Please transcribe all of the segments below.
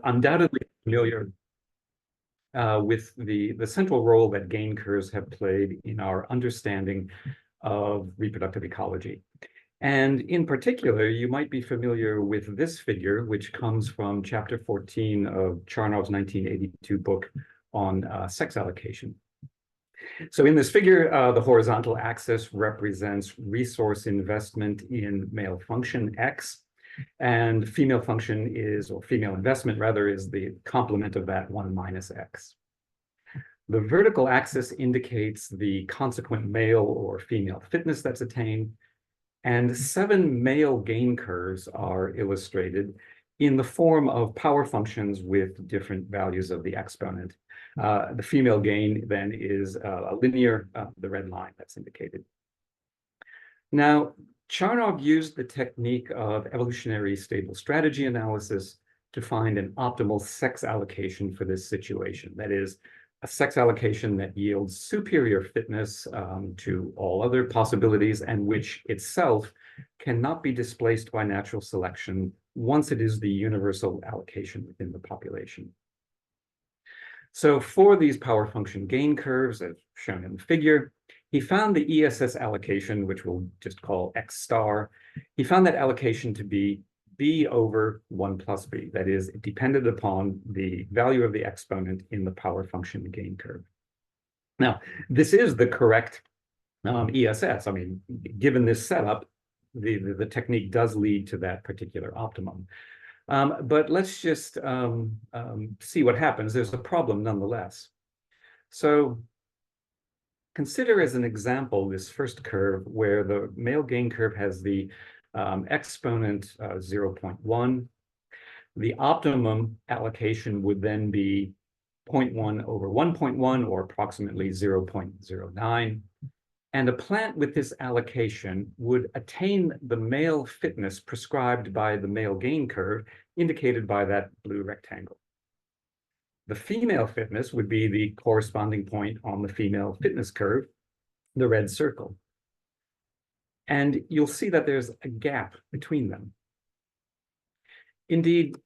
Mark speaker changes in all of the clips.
Speaker 1: undoubtedly familiar with the central role that gain curves have played in our understanding of reproductive ecology. And in particular, you might be familiar with this figure, which comes from chapter 14 of Charnov's 1982 book on sex allocation. So in this figure, the horizontal axis represents resource investment in male function X, and female function is, or female investment rather, is the complement of that 1 minus X. The vertical axis indicates the consequent male or female fitness that's attained, and 7 male gain curves are illustrated in the form of power functions with different values of the exponent. The female gain then is a linear, the red line that's indicated. Now, Charnov used the technique of evolutionary stable strategy analysis to find an optimal sex allocation for this situation. That is, a sex allocation that yields superior fitness to all other possibilities and which itself cannot be displaced by natural selection once it is the universal allocation within the population. So for these power function gain curves, as shown in the figure, he found the ESS allocation, which we'll just call X star. He found that allocation to be B over 1 plus B. That is, it depended upon the value of the exponent in the power function gain curve. Now, this is the correct ESS. I mean, given this setup, the technique does lead to that particular optimum. But let's just see what happens. There's a problem nonetheless. So consider as an example this first curve where the male gain curve has the exponent 0.1. The optimum allocation would then be 0.1 over 1.1, or approximately 0.09. And a plant with this allocation would attain the male fitness prescribed by the male gain curve, indicated by that blue rectangle. The female fitness would be the corresponding point on the female fitness curve, the red circle. And you'll see that there's a gap between them. Indeed,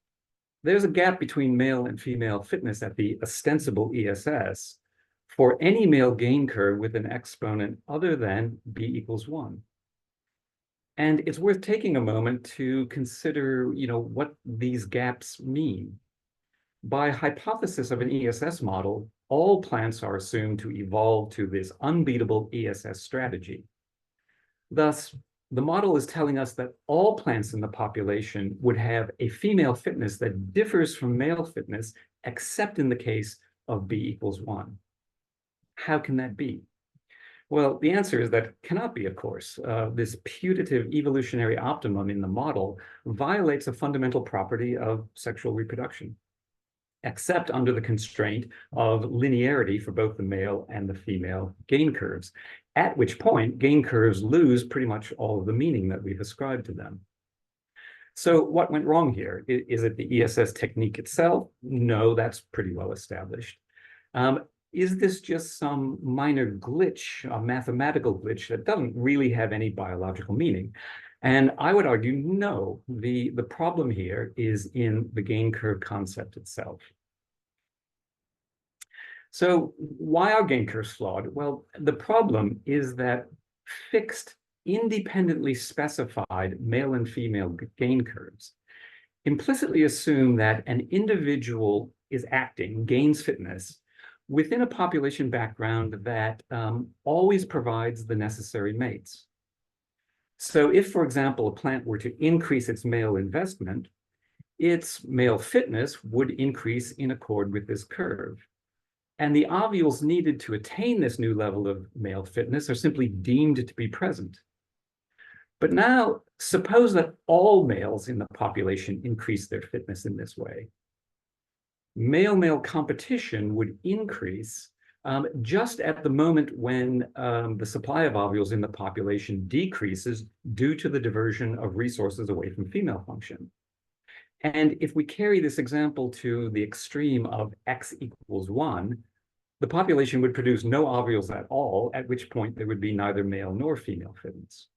Speaker 1: there's a gap between male and female fitness at the ostensible ESS for any male gain curve with an exponent other than B equals 1. And it's worth taking a moment to consider, what these gaps mean. By hypothesis of an ESS model, all plants are assumed to evolve to this unbeatable ESS strategy. Thus, the model is telling us that all plants in the population would have a female fitness that differs from male fitness, except in the case of B equals 1. How can that be? Well, the answer is that it cannot be, of course. This putative evolutionary optimum in the model violates a fundamental property of sexual reproduction, except under the constraint of linearity for both the male and the female gain curves, at which point gain curves lose pretty much all of the meaning that we've ascribed to them. So what went wrong here? Is it the ESS technique itself? No, that's pretty well established. Is this just some minor glitch, a mathematical glitch that doesn't really have any biological meaning? And I would argue, no, the problem here is in the gain curve concept itself. So why are gain curves flawed? Well, the problem is that fixed, independently specified male and female gain curves implicitly assume that an individual is acting, gains fitness, within a population background that always provides the necessary mates. So if, for example, a plant were to increase its male investment, its male fitness would increase in accord with this curve. And the ovules needed to attain this new level of male fitness are simply deemed to be present. But now, suppose that all males in the population increase their fitness in this way. Male-male competition would increase just at the moment when the supply of ovules in the population decreases due to the diversion of resources away from female function. And if we carry this example to the extreme of X equals 1, the population would produce no ovules at all, at which point there would be neither male nor female fitness.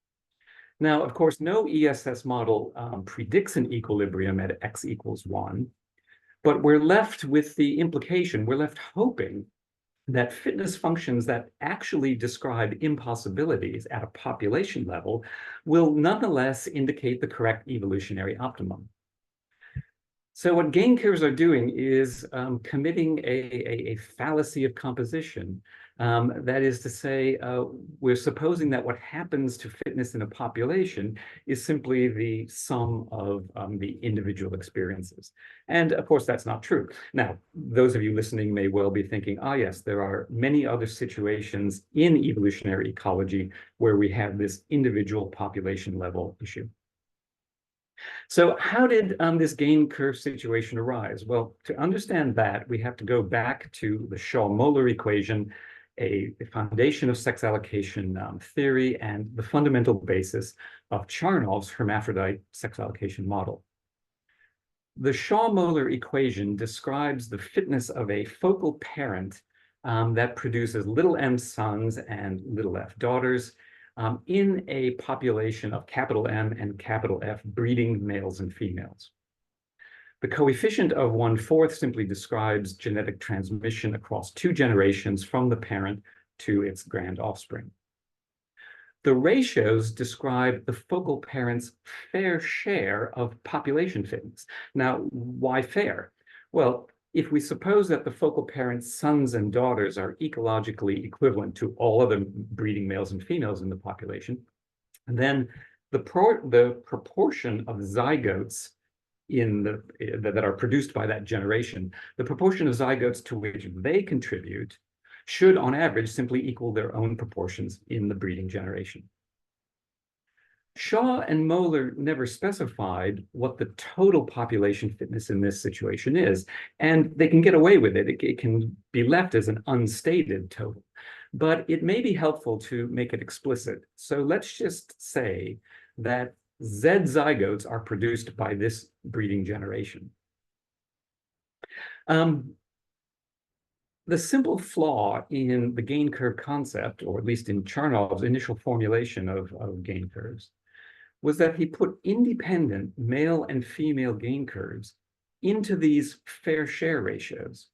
Speaker 1: Now, of course, no ESS model predicts an equilibrium at X equals 1. But we're left with the implication, we're left hoping that fitness functions that actually describe impossibilities at a population level will nonetheless indicate the correct evolutionary optimum. So what gain curves are doing is committing a fallacy of composition. That is to say, we're supposing that what happens to fitness in a population is simply the sum of the individual experiences. And of course, that's not true. Now, those of you listening may well be thinking, ah, yes, there are many other situations in evolutionary ecology where we have this individual population level issue. So how did this gain curve situation arise? Well, to understand that, we have to go back to the Shaw-Moller equation, a foundation of sex allocation theory and the fundamental basis of Charnov's hermaphrodite sex allocation model. The Shaw-Moller equation describes the fitness of a focal parent that produces little m sons and little f daughters, in a population of capital M and capital F breeding males and females. The coefficient of 1/4 simply describes genetic transmission across 2 generations from the parent to its grand offspring. The ratios describe the focal parent's fair share of population fitness. Now, why fair? Well, if we suppose that the focal parent's sons and daughters are ecologically equivalent to all other breeding males and females in the population, then the proportion of zygotes that are produced by that generation, the proportion of zygotes to which they contribute should, on average, simply equal their own proportions in the breeding generation. Shaw and Moller never specified what the total population fitness in this situation is, and they can get away with it. It can be left as an unstated total, but it may be helpful to make it explicit. So let's just say that Z zygotes are produced by this breeding generation. The simple flaw in the gain curve concept, or at least in Charnov's initial formulation of gain curves, was that he put independent male and female gain curves into these fair share ratios.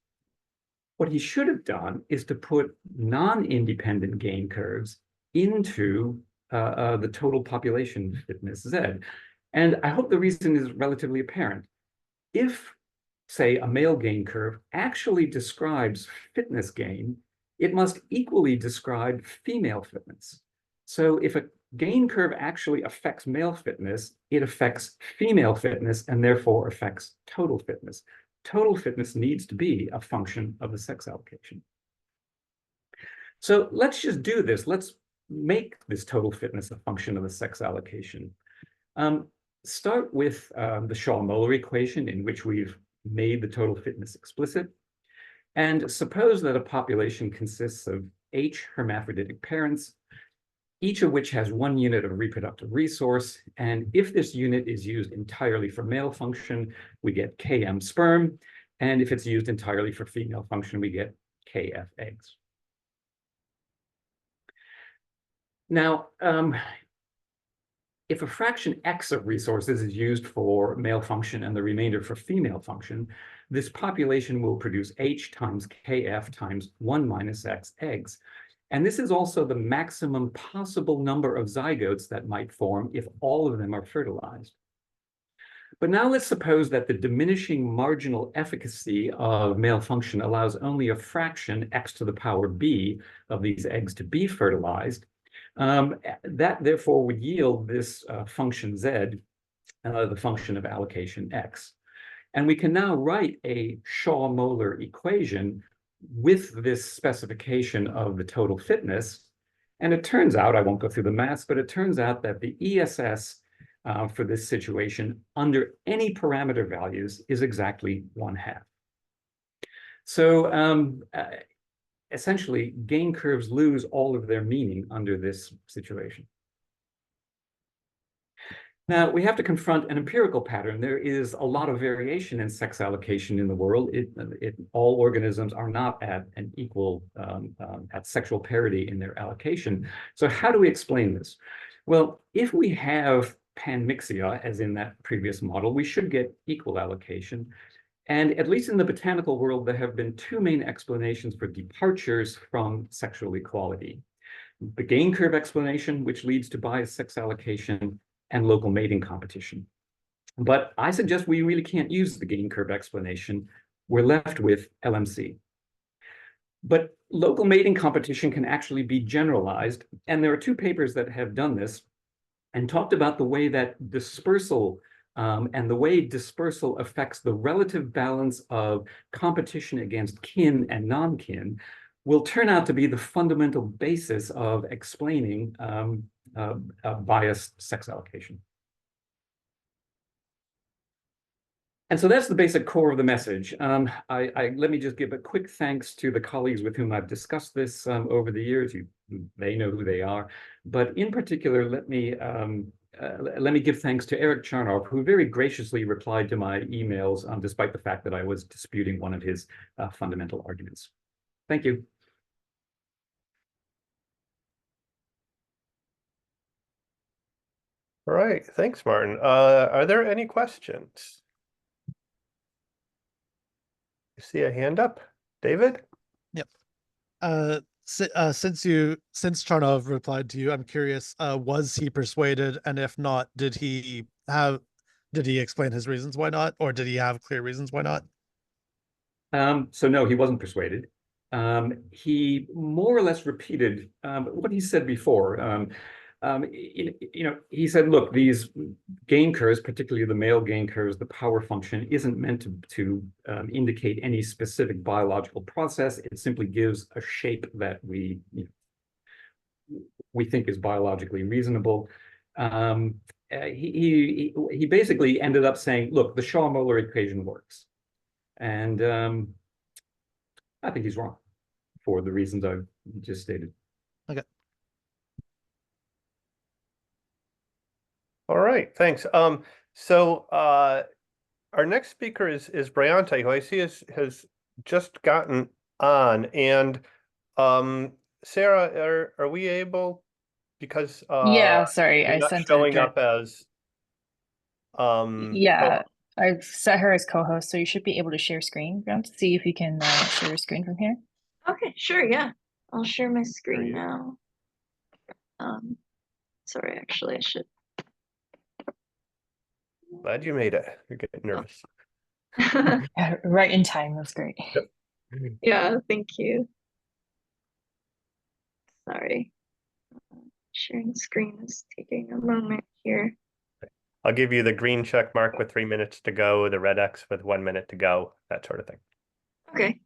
Speaker 1: What he should have done is to put non-independent gain curves into the total population fitness Z. And I hope the reason is relatively apparent. If, say, a male gain curve actually describes fitness gain, it must equally describe female fitness. So if a gain curve actually affects male fitness, it affects female fitness and therefore affects total fitness. Total fitness needs to be a function of the sex allocation. So let's just do this. Let's make this total fitness a function of the sex allocation. Start with the Shaw-Moller equation, in which we've made the total fitness explicit. And suppose that a population consists of H hermaphroditic parents, each of which has 1 unit of reproductive resource. And if this unit is used entirely for male function, we get Km sperm. And if it's used entirely for female function, we get Kf eggs. Now, if a fraction X of resources is used for male function and the remainder for female function, this population will produce H times Kf times 1 minus X eggs. And this is also the maximum possible number of zygotes that might form if all of them are fertilized. But now let's suppose that the diminishing marginal efficacy of male function allows only a fraction X to the power B of these eggs to be fertilized. That therefore would yield this function Z, the function of allocation X. And we can now write a Shaw-Moller equation with this specification of the total fitness. And it turns out, I won't go through the maths, but it turns out that the ESS for this situation under any parameter values is exactly 1/2. So essentially, gain curves lose all of their meaning under this situation. Now, we have to confront an empirical pattern. There is a lot of variation in sex allocation in the world. All organisms are not at an equal, at sexual parity in their allocation. So how do we explain this? Well, if we have panmixia, as in that previous model, we should get equal allocation. And at least in the botanical world, there have been two main explanations for departures from sexual equality. The gain curve explanation, which leads to biased sex allocation, and local mating competition. But I suggest we really can't use the gain curve explanation. We're left with LMC. But local mating competition can actually be generalized, and there are two papers that have done this and talked about the way that dispersal and the way dispersal affects the relative balance of competition against kin and non-kin will turn out to be the fundamental basis of explaining biased sex allocation. And so that's the basic core of the message. Let me just give a quick thanks to the colleagues with whom I've discussed this over the years. They know who they are. But in particular, let me give thanks to Eric Charnoff, who very graciously replied to my emails, despite the fact that I was disputing one of his fundamental arguments. Thank you.
Speaker 2: All right, thanks, Martin. Are there any questions? I see a hand up. David?
Speaker 3: Yep. Since Charnov replied to you, I'm curious, was he persuaded? And if not, did he explain his reasons why not? Or did he have clear reasons why not?
Speaker 1: So no, he wasn't persuaded. He more or less repeated what he said before. He said, look, these gain curves, particularly the male gain curves, the power function isn't meant to indicate any specific biological process. It simply gives a shape that we think is biologically reasonable. He basically ended up saying, look, the Shaw-Moeller equation works. And I think he's wrong for the reasons I've just stated.
Speaker 3: Okay.
Speaker 2: All right, thanks. So our next speaker is Briante, who I see has just gotten on. And Sarah, are we able, because
Speaker 4: yeah, sorry,
Speaker 2: you're
Speaker 4: I
Speaker 2: not
Speaker 4: sent
Speaker 2: showing up as
Speaker 4: yeah, I've set her as co-host, so you should be able to share screen. To see if you can share your screen from here.
Speaker 5: Okay, sure, yeah. I'll share my screen now. Sorry, actually, I should.
Speaker 2: Glad you made it. You're getting nervous.
Speaker 4: Yeah, right in time. That's great.
Speaker 2: Yep.
Speaker 5: Yeah, thank you. Sorry. Sharing screen is taking a moment here.
Speaker 2: I'll give you the green check mark with 3 minutes to go, the red X with 1 minute to go, that sort of thing.
Speaker 5: Okay.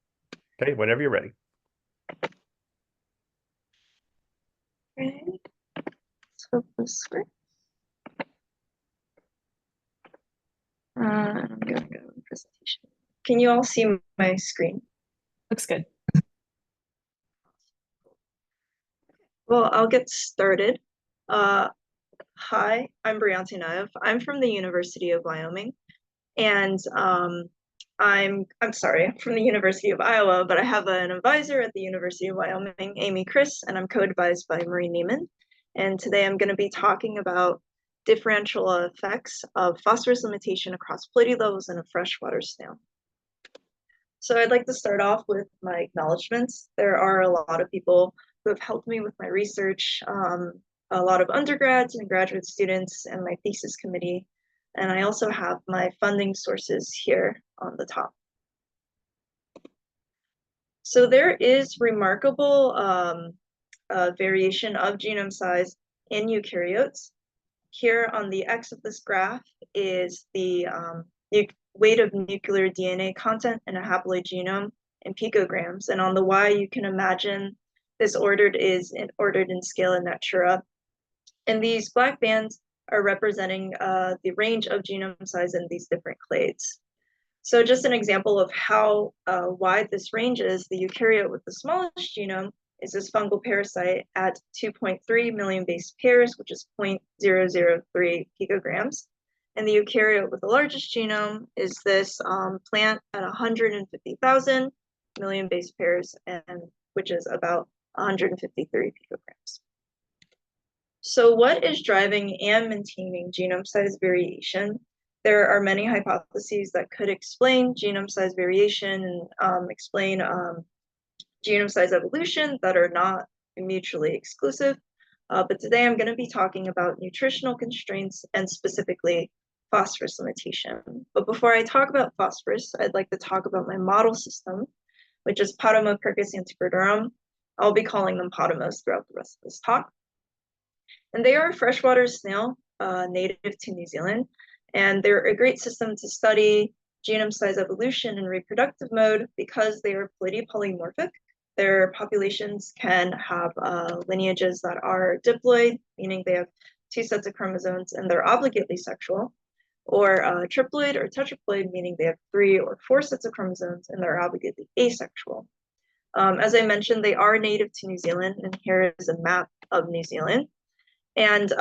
Speaker 2: Okay, whenever you're ready.
Speaker 5: Right. Let's hope this works. I'm gonna go to presentation. Can you all see my screen?
Speaker 4: Looks good.
Speaker 5: Well, I'll get started. Hi, I'm Briante Naev. I'm from the University of Wyoming, and I'm from the University of Iowa, but I have an advisor at the University of Wyoming, Amy Chris, and I'm co-advised by Marie Neiman. And today I'm going to be talking about differential effects of phosphorus limitation across fluidity levels in a freshwater snail. So I'd like to start off with my acknowledgements. There are a lot of people who have helped me with my research, a lot of undergrads and graduate students and my thesis committee. And I also have my funding sources here on the top. So there is remarkable variation of genome size in eukaryotes. Here on the X of this graph is the weight of nuclear DNA content in a haploid genome in picograms. And on the Y, you can imagine this ordered in scale in natura. And these black bands are representing the range of genome size in these different clades. So just an example of how wide this range is, the eukaryote with the smallest genome is this fungal parasite at 2.3 million base pairs, which is 0.003 picograms. And the eukaryote with the largest genome is this plant at 150,000 million base pairs, and which is about 153 picograms. So what is driving and maintaining genome size variation? there are many hypotheses that could explain genome size variation and explain genome size evolution that are not mutually exclusive. But today I'm going to be talking about nutritional constraints and specifically phosphorus limitation. But before I talk about phosphorus, I'd like to talk about my model system, which is Potamopyrgus antiquarum. I'll be calling them Potamos throughout the rest of this talk. And they are a freshwater snail native to New Zealand. And they're a great system to study genome size evolution and reproductive mode because they are polymorphic. Their populations can have lineages that are diploid, meaning they have 2 sets of chromosomes and they're obligately sexual, or triploid or tetraploid, meaning they have 3 or 4 sets of chromosomes and they're obligately asexual. As I mentioned, they are native to New Zealand, and here is a map of New Zealand. And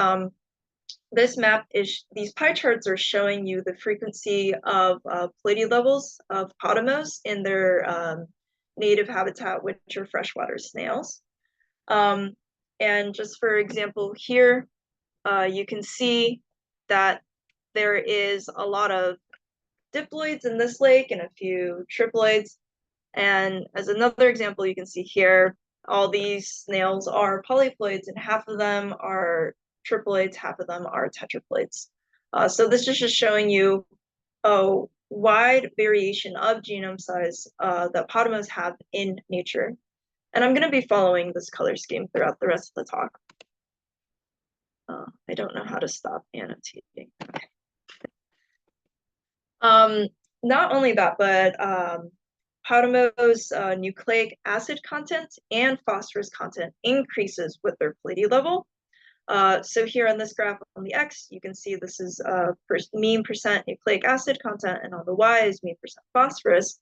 Speaker 5: this map is, these pie charts are showing you the frequency of pleiade levels of Potamos in their native habitat, which are freshwater snails. And just for example, here you can see that there is a lot of diploids in this lake and a few triploids. And as another example, you can see here, all these snails are polyploids, and half of them are triploids, half of them are tetraploids. So this is just showing you a wide variation of genome size that Potamos have in nature. And I'm going to be following this color scheme throughout the rest of the talk. I don't know how to stop annotating. Not only that, but Potamos' nucleic acid content and phosphorus content increases with their pleiade level. So here on this graph on the X, you can see this is mean percent nucleic acid content, and on the Y is mean percent phosphorus.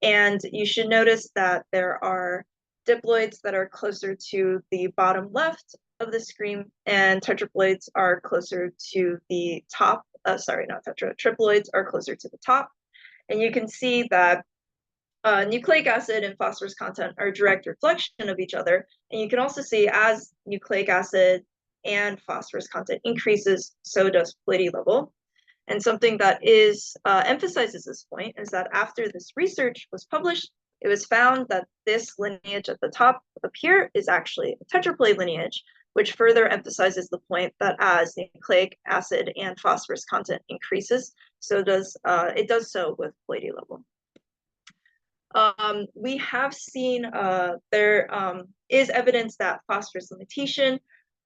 Speaker 5: And you should notice that there are diploids that are closer to the bottom left of the screen, and tetraploids are closer to the top. Sorry, not tetra. Triploids are closer to the top. And you can see that nucleic acid and phosphorus content are a direct reflection of each other. And you can also see as nucleic acid and phosphorus content increases, so does pleiade level. And something that is emphasizes this point is that after this research was published, it was found that this lineage at the top up here is actually a tetraploid lineage, which further emphasizes the point that as nucleic acid and phosphorus content increases, so does it does so with pleiade level. We have seen there is evidence that phosphorus limitation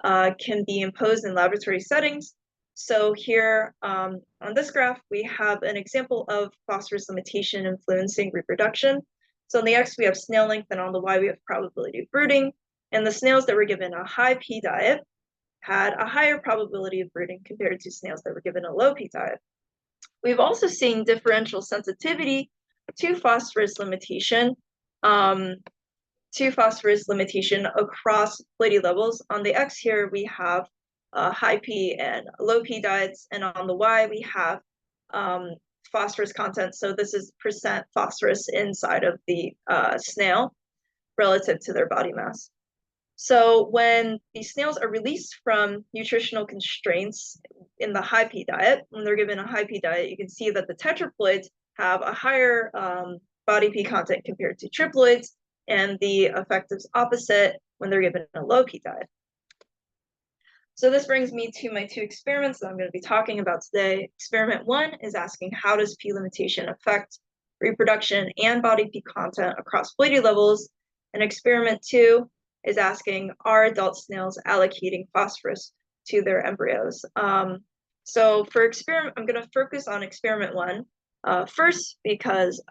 Speaker 5: can be imposed in laboratory settings. So here on this graph, we have an example of phosphorus limitation influencing reproduction. So on the X, we have snail length, and on the Y, we have probability of brooding. And the snails that were given a high P diet had a higher probability of brooding compared to snails that were given a low P diet. We've also seen differential sensitivity to phosphorus limitation across pleiade levels. On the X here, we have high P and low P diets, and on the Y, we have phosphorus content. So this is percent phosphorus inside of the snail relative to their body mass. So when these snails are released from nutritional constraints in the high P diet, when they're given a high P diet, you can see that the tetraploids have a higher body P content compared to triploids, and the effect is opposite when they're given a low P diet. So this brings me to my 2 experiments that I'm going to be talking about today. Experiment 1 is asking, how does P limitation affect reproduction and body P content across pleiade levels? And experiment 2 is asking, are adult snails allocating phosphorus to their embryos? So for experiment, I'm going to focus on experiment 1 first because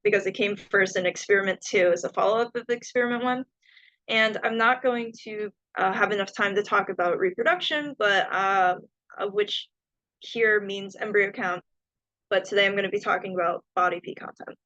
Speaker 5: it came first, and experiment 2 is a follow-up of experiment 1. And I'm not going to have enough time to talk about reproduction, but which here means embryo count. But today I'm going to be talking about body P content.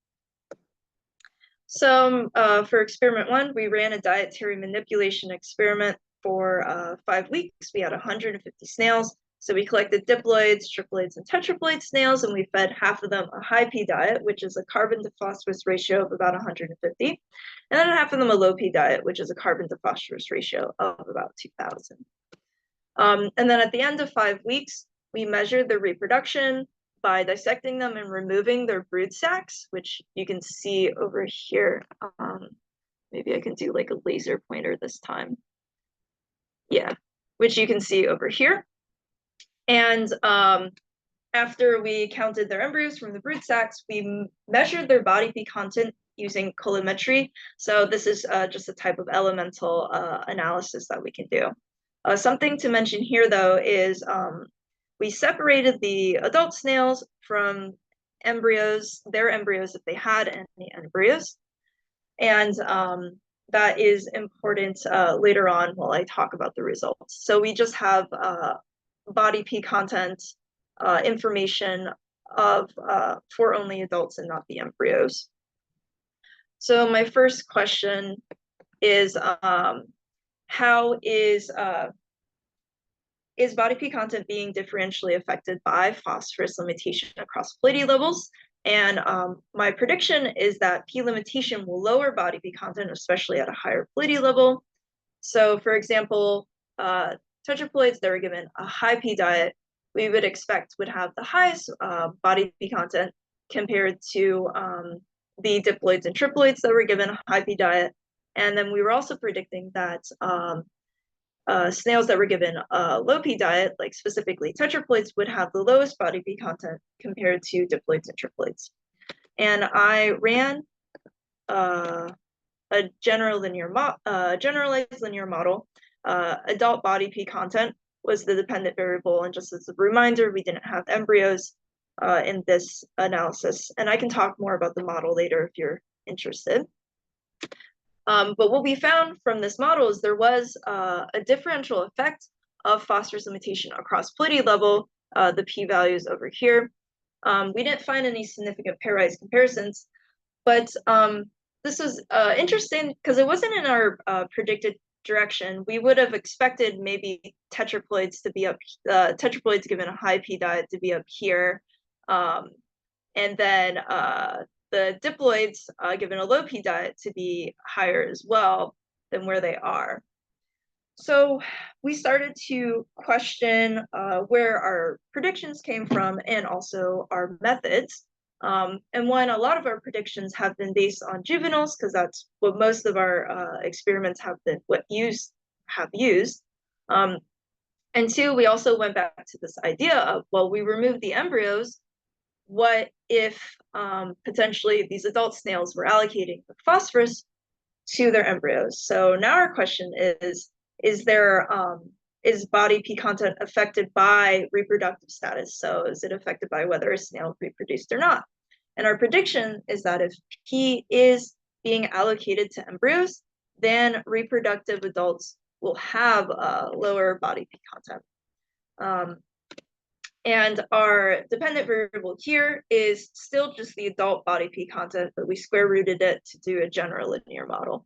Speaker 5: So for experiment 1, we ran a dietary manipulation experiment for 5 weeks. We had 150 snails. So we collected diploids, triploids, and tetraploid snails, and we fed half of them a high P diet, which is a carbon to phosphorus ratio of about 150, and then half of them a low P diet, which is a carbon to phosphorus ratio of about 2000. And then at the end of 5 weeks, we measured the reproduction, by dissecting them and removing their brood sacs, which you can see over here. Maybe I can do like a laser pointer this time. Yeah, which you can see over here. And after we counted their embryos from the brood sacs, we measured their body P content using colorimetry. So this is just a type of elemental analysis that we can do. Something to mention here, though, is we separated the adult snails from embryos, their embryos if they had any embryos. And that is important later on while I talk about the results. So we just have body P content information of for only adults and not the embryos. So my first question is how is body P content being differentially affected by phosphorus limitation across pallidity levels? And my prediction is that P limitation will lower body P content, especially at a higher pallidity level. So for example, tetraploids that are given a high P diet, we would expect would have the highest body P content compared to the diploids and triploids that were given a high P diet. And then we were also predicting that snails that were given a low P diet, like specifically tetraploids, would have the lowest body P content compared to diploids and triploids. And I ran a generalized linear model. Adult body P content was the dependent variable, and just as a reminder, we didn't have embryos in this analysis. And I can talk more about the model later if you're interested. But what we found from this model is there was a differential effect of phosphorus limitation across pallidity level, the p-values over here. We didn't find any significant pairwise comparisons, but this was interesting because it wasn't in our predicted direction. We would have expected maybe tetraploids to be up, tetraploids given a high p diet to be up here, and then the diploids given a low P diet to be higher as well than where they are. So we started to question where our predictions came from and also our methods. And one, a lot of our predictions have been based on juveniles because that's what most of our experiments have used. And two, we also went back to this idea of, well, we removed the embryos. What if potentially these adult snails were allocating the phosphorus to their embryos? So now our question is body P content affected by reproductive status? So is it affected by whether a snail reproduced or not? And our prediction is that if P is being allocated to embryos, then reproductive adults will have lower body P content. And our dependent variable here is still just the adult body P content, but we square rooted it to do a general linear model.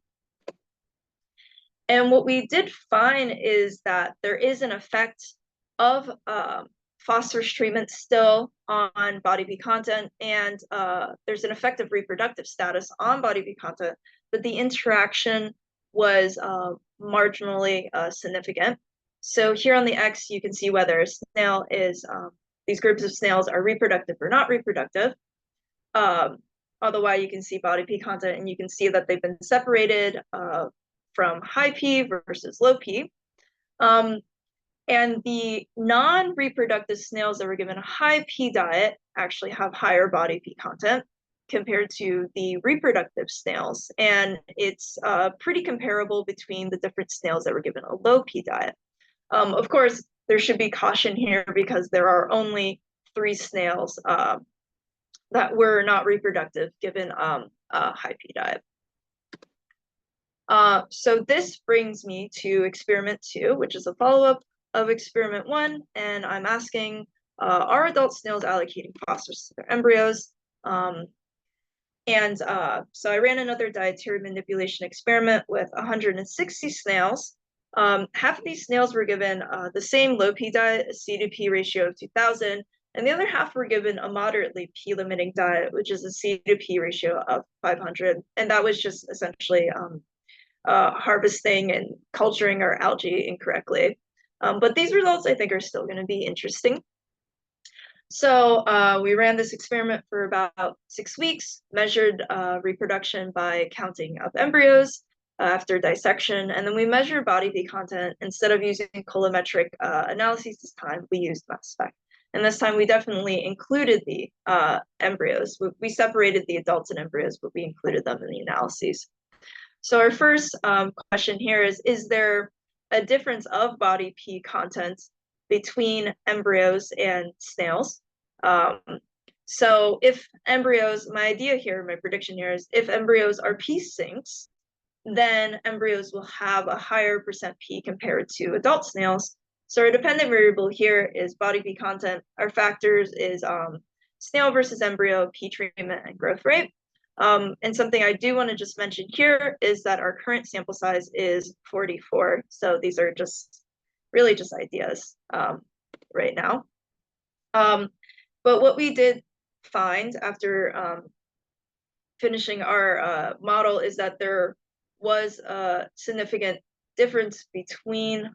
Speaker 5: And what we did find is that there is an effect of phosphorus treatment still on body P content, and there's an effect of reproductive status on body P content, but the interaction was marginally significant. So here on the X, you can see whether a snail is, these groups of snails are reproductive or not reproductive. Otherwise, you can see body P content, and you can see that they've been separated from high P versus low P. And the non-reproductive snails that were given a high P diet actually have higher body P content compared to the reproductive snails. And it's pretty comparable between the different snails that were given a low P diet. Of course, there should be caution here because there are only 3 snails that were not reproductive given a high P diet. So this brings me to experiment 2, which is a follow-up of experiment 1, and I'm asking, are adult snails allocating phosphorus to their embryos? So I ran another dietary manipulation experiment with 160 snails. Half of these snails were given the same low P diet, a C to P ratio of 2000, and the other half were given a moderately P limiting diet, which is a C to P ratio of 500. And that was just essentially harvesting and culturing our algae incorrectly. But these results, I think, are still going to be interesting. So we ran this experiment for about 6 weeks, measured reproduction by counting up embryos after dissection, and then we measured body P content. Instead of using colorimetric analyses this time, we used mass spec. And this time we definitely included the embryos. We separated the adults and embryos, but we included them in the analyses. So our first question here is there a difference of body P content between embryos and snails? So if embryos, my idea here, my prediction here is if embryos are P sinks, then embryos will have a higher percent P compared to adult snails. So our dependent variable here is body P content. Our factors is snail versus embryo, P treatment, and growth rate. And something I do want to just mention here is that our current sample size is 44. So these are just really just ideas right now. But what we did find after finishing our model is that there was a significant difference between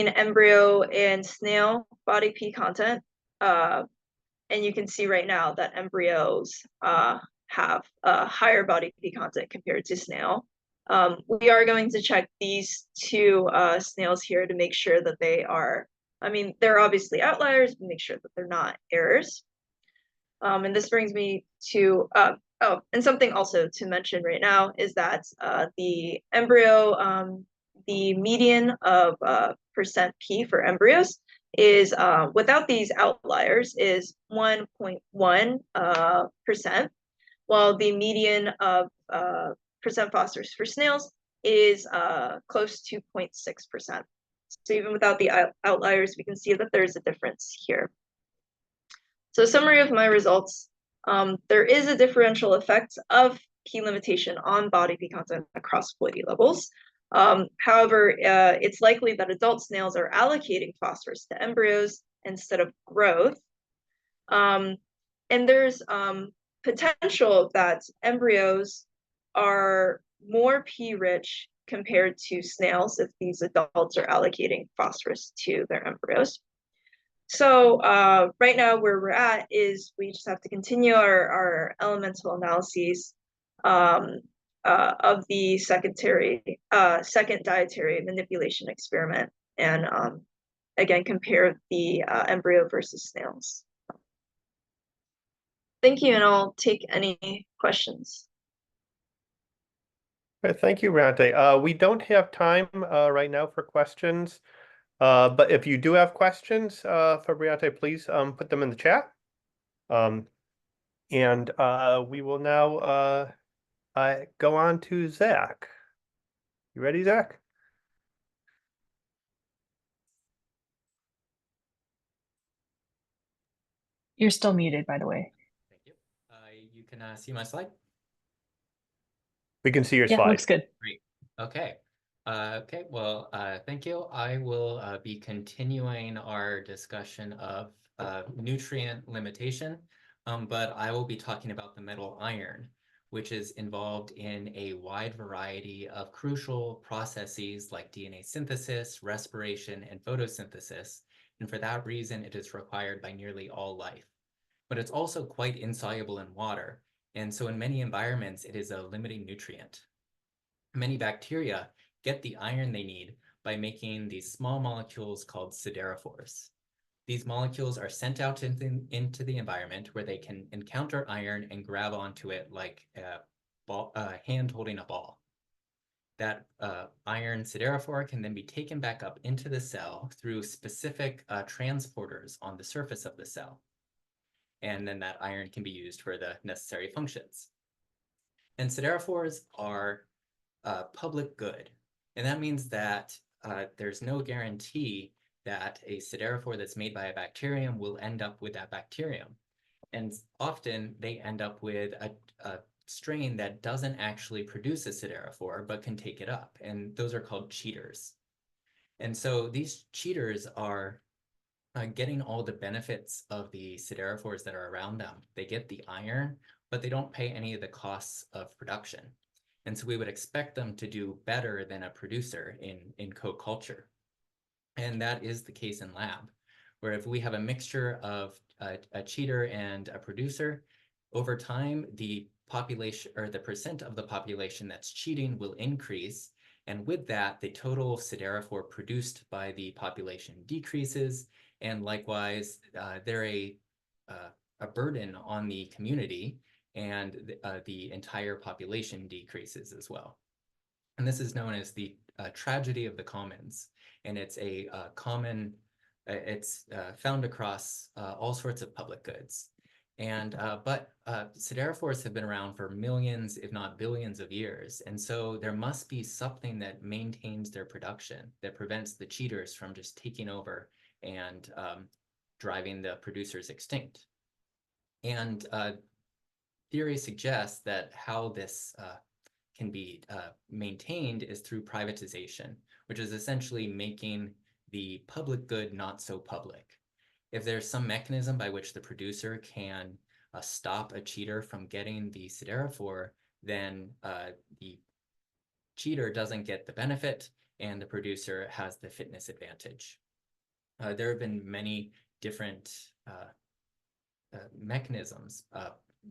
Speaker 5: embryo and snail body P content. And you can see right now that embryos have a higher body P content compared to snail. We are going to check these two snails here to make sure that they are, I mean, they're obviously outliers, but make sure that they're not errors. And this brings me to, oh, and something also to mention right now is that the embryo, the median of percent P for embryos is, without these outliers, is 1.1%, while the median of percent phosphorus for snails is close to 0.6%. So even without the outliers, we can see that there's a difference here. So summary of my results, there is a differential effect of P limitation on body P content across fluidity levels. However, it's likely that adult snails are allocating phosphorus to embryos instead of growth. And there's potential that embryos are more P-rich compared to snails if these adults are allocating phosphorus to their embryos. So right now where we're at is we just have to continue our elemental analyses of the second dietary manipulation experiment, and again compare the embryo versus snails. Thank you, and I'll take any questions.
Speaker 2: Thank you, Briante. We don't have time right now for questions. But if you do have questions for Briante, please put them in the chat. And we will now go on to Zach. You ready, Zach?
Speaker 4: You're still muted, by the way.
Speaker 6: Thank you. You can see my slide?
Speaker 2: We can see your
Speaker 4: Yeah,
Speaker 2: slide.
Speaker 4: looks good.
Speaker 6: Great. Okay. Okay, well, thank you. I will be continuing our discussion of nutrient limitation, but I will be talking about the metal iron, which is involved in a wide variety of crucial processes like DNA synthesis, respiration, and photosynthesis. And for that reason, it is required by nearly all life. But it's also quite insoluble in water. And so in many environments, it is a limiting nutrient. Many bacteria get the iron they need by making these small molecules called siderophores. These molecules are sent out into the environment where they can encounter iron and grab onto it like a hand holding a ball. That iron siderophore can then be taken back up into the cell through specific transporters on the surface of the cell. And then that iron can be used for the necessary functions. And siderophores are public good. And that means that there's no guarantee that a siderophore that's made by a bacterium will end up with that bacterium. And often they end up with a strain that doesn't actually produce a siderophore, but can take it up. And those are called cheaters. And so these cheaters are getting all the benefits of the siderophores that are around them. They get the iron, but they don't pay any of the costs of production. And so we would expect them to do better than a producer in co-culture. And that is the case in lab. where if we have a mixture of a cheater and a producer, over time, the population or the percent of the population that's cheating will increase. And with that, the total siderophore produced by the population decreases. And likewise, they're a burden on the community, and the entire population decreases as well. And this is known as the tragedy of the commons. And it's a common, it's found across all sorts of public goods. And but siderophores have been around for millions, if not billions of years. And so there must be something that maintains their production, that prevents the cheaters from just taking over and driving the producers extinct. And theory suggests that how this can be maintained is through privatization, which is essentially making the public good not so public. If there's some mechanism by which the producer can stop a cheater from getting the siderophore, then the cheater doesn't get the benefit and the producer has the fitness advantage. There have been many different mechanisms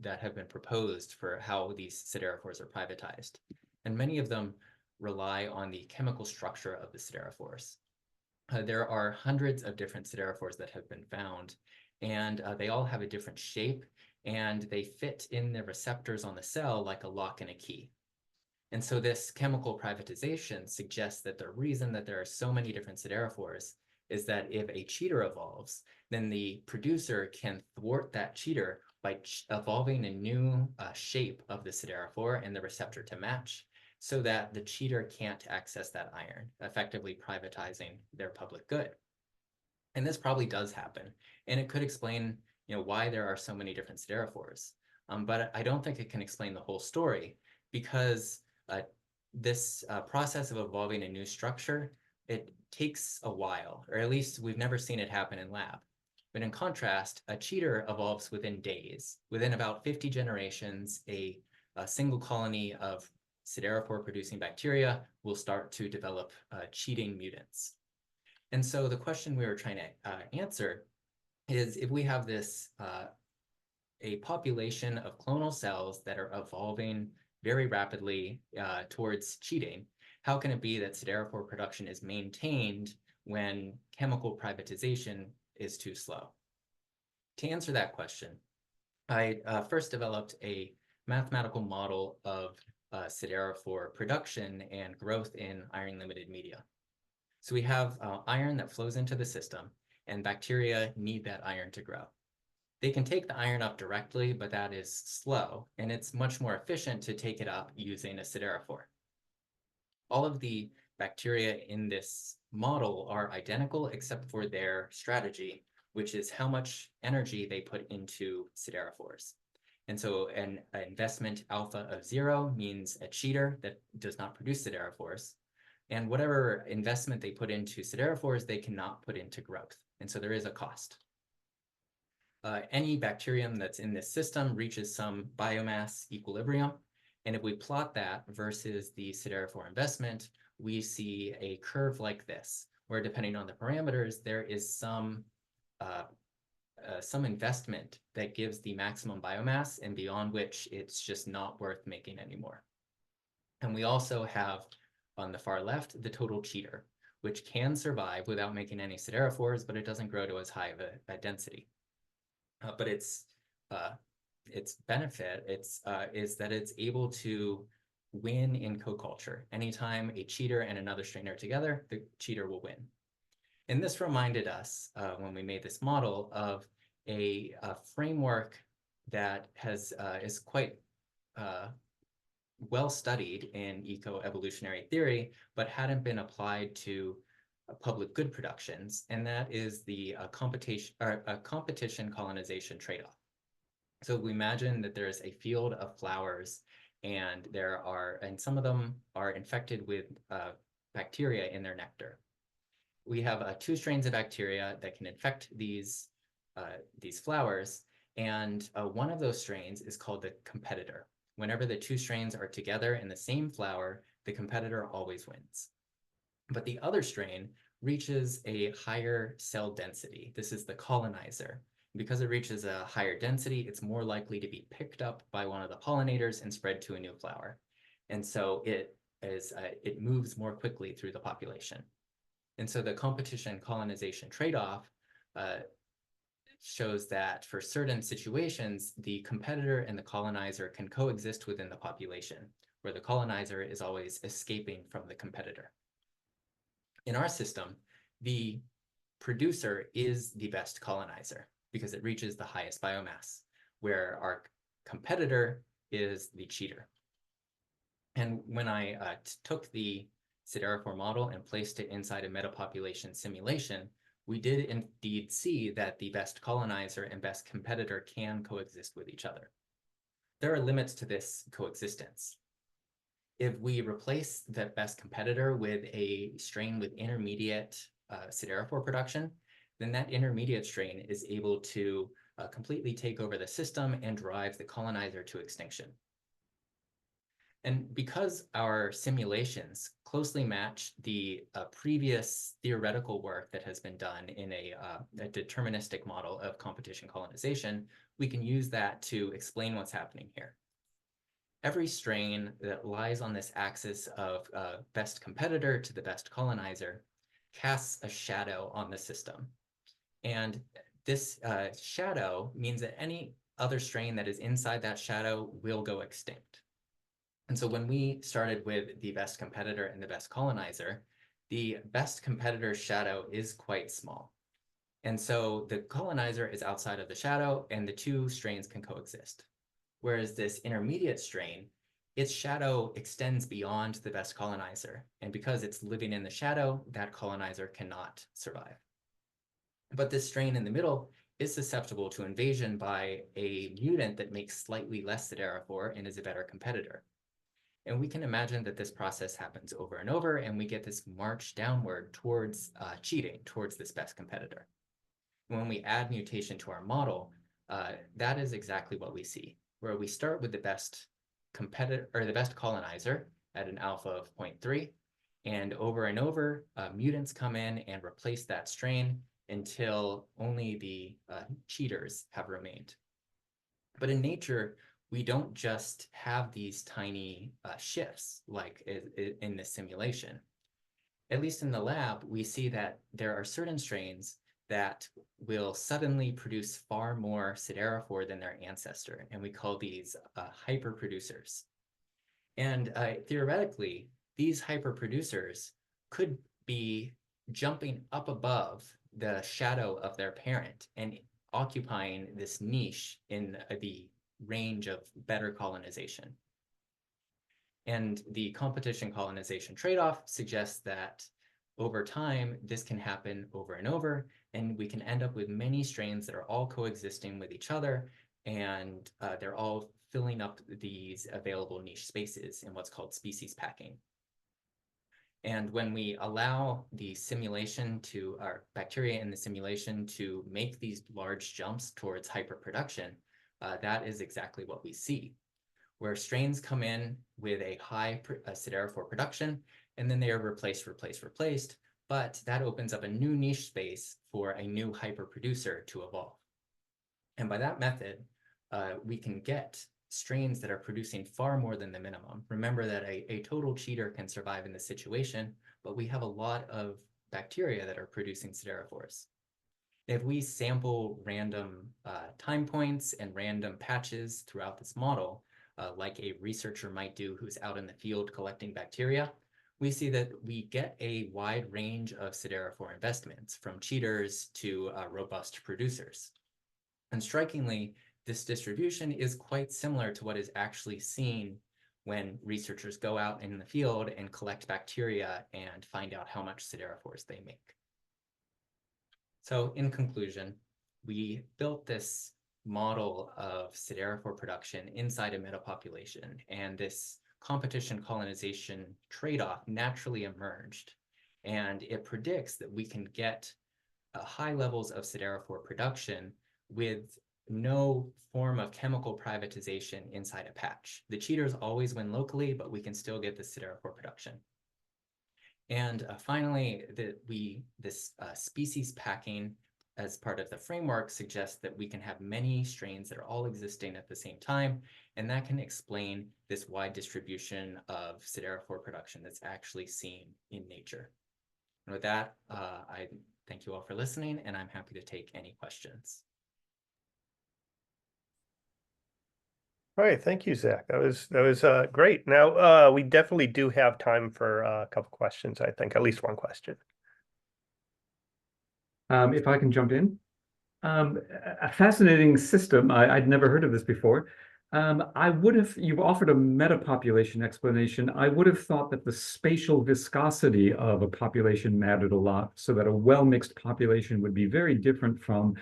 Speaker 6: that have been proposed for how these siderophores are privatized. And many of them rely on the chemical structure of the siderophores. There are hundreds of different siderophores that have been found, and they all have a different shape, and they fit in the receptors on the cell like a lock and a key. And so this chemical privatization suggests that the reason that there are so many different siderophores is that if a cheater evolves, then the producer can thwart that cheater by evolving a new shape of the siderophore and the receptor to match, so that the cheater can't access that iron, effectively privatizing their public good. And this probably does happen, and it could explain, why there are so many different siderophores. But I don't think it can explain the whole story, because this process of evolving a new structure, it takes a while, or at least we've never seen it happen in lab. But in contrast, a cheater evolves within days. Within about 50 generations, a single colony of siderophore producing bacteria will start to develop cheating mutants. And so the question we were trying to answer is, if we have this a population of clonal cells that are evolving very rapidly towards cheating, how can it be that siderophore production is maintained when chemical privatization is too slow? To answer that question, I first developed a mathematical model of siderophore production and growth in iron-limited media. So we have iron that flows into the system, and bacteria need that iron to grow. They can take the iron up directly, but that is slow, and it's much more efficient to take it up using a siderophore. All of the bacteria in this model are identical except for their strategy, which is how much energy they put into siderophores. And so an investment alpha of 0 means a cheater that does not produce siderophores. And whatever investment they put into siderophores, they cannot put into growth. And so there is a cost. Any bacterium that's in this system reaches some biomass equilibrium. And if we plot that versus the siderophore investment, we see a curve like this, where depending on the parameters, there is some investment that gives the maximum biomass, and beyond which it's just not worth making anymore. And we also have, on the far left, the total cheater, which can survive without making any siderophores, but it doesn't grow to as high of a density. But its benefit is that it's able to win in co-culture. Anytime a cheater and another strain are together, the cheater will win. And this reminded us, when we made this model, of a framework that is quite well studied in eco-evolutionary theory, but hadn't been applied to public good productions, and that is the competition colonization trade-off. So we imagine that there's a field of flowers, and some of them are infected with bacteria in their nectar. We have 2 strains of bacteria that can infect these flowers, and one of those strains is called the competitor. Whenever the 2 strains are together in the same flower, the competitor always wins. But the other strain reaches a higher cell density. This is the colonizer. Because it reaches a higher density, it's more likely to be picked up by one of the pollinators and spread to a new flower. And so it moves more quickly through the population. And so the competition colonization trade-off shows that for certain situations, the competitor and the colonizer can coexist within the population, where the colonizer is always escaping from the competitor. In our system, the producer is the best colonizer because it reaches the highest biomass, where our competitor is the cheater. And when I took the siderophore model and placed it inside a metapopulation simulation, we did indeed see that the best colonizer and best competitor can coexist with each other. There are limits to this coexistence. If we replace the best competitor with a strain with intermediate siderophore production, then that intermediate strain is able to completely take over the system and drive the colonizer to extinction. And because our simulations closely match the previous theoretical work that has been done in a deterministic model of competition colonization, we can use that to explain what's happening here. Every strain that lies on this axis of best competitor to the best colonizer casts a shadow on the system. And this shadow means that any other strain that is inside that shadow will go extinct. And so when we started with the best competitor and the best colonizer, the best competitor's shadow is quite small. And so the colonizer is outside of the shadow and the two strains can coexist. Whereas this intermediate strain, its shadow extends beyond the best colonizer. And because it's living in the shadow, that colonizer cannot survive. But this strain in the middle is susceptible to invasion by a mutant that makes slightly less siderophore and is a better competitor. And we can imagine that this process happens over and over, and we get this march downward towards cheating, towards this best competitor. When we add mutation to our model, that is exactly what we see, where we start with the best competitor or the best colonizer at an alpha of 0.3, and over, mutants come in and replace that strain until only the cheaters have remained. But in nature, we don't just have these tiny shifts like in this simulation. At least in the lab, we see that there are certain strains that will suddenly produce far more siderophore than their ancestor, and we call these hyperproducers. And theoretically, these hyperproducers could be jumping up above the shadow of their parent and occupying this niche in the range of better colonization. And the competition colonization trade-off suggests that over time, this can happen over and over, and we can end up with many strains that are all coexisting with each other, and they're all filling up these available niche spaces in what's called species packing. And when we allow the simulation to, our bacteria in the simulation to make these large jumps towards hyperproduction, that is exactly what we see, where strains come in with a high siderophore production, and then they are replaced, but that opens up a new niche space for a new hyperproducer to evolve. And by that method, we can get strains that are producing far more than the minimum. Remember that a total cheater can survive in this situation, but we have a lot of bacteria that are producing siderophores. If we sample random time points and random patches throughout this model, like a researcher might do who's out in the field collecting bacteria, we see that we get a wide range of siderophore investments, from cheaters to robust producers. And strikingly, this distribution is quite similar to what is actually seen when researchers go out in the field and collect bacteria and find out how much siderophores they make. So in conclusion, we built this model of siderophore production inside a metapopulation, and this competition colonization trade-off naturally emerged. And it predicts that we can get high levels of siderophore production with no form of chemical privatization inside a patch. The cheaters always win locally, but we can still get the siderophore production. And finally, this species packing as part of the framework suggests that we can have many strains that are all existing at the same time, and that can explain this wide distribution of siderophore production that's actually seen in nature. And with that, I thank you all for listening, and I'm happy to take any questions.
Speaker 2: All right, thank you, Zach. That was great. Now we definitely do have time for a couple questions. I think at least one question.
Speaker 1: If I can jump in. A fascinating system. I'd never heard of this before. You've offered a metapopulation explanation. I would have thought that the spatial viscosity of a population mattered a lot, so that a well-mixed population would be very different from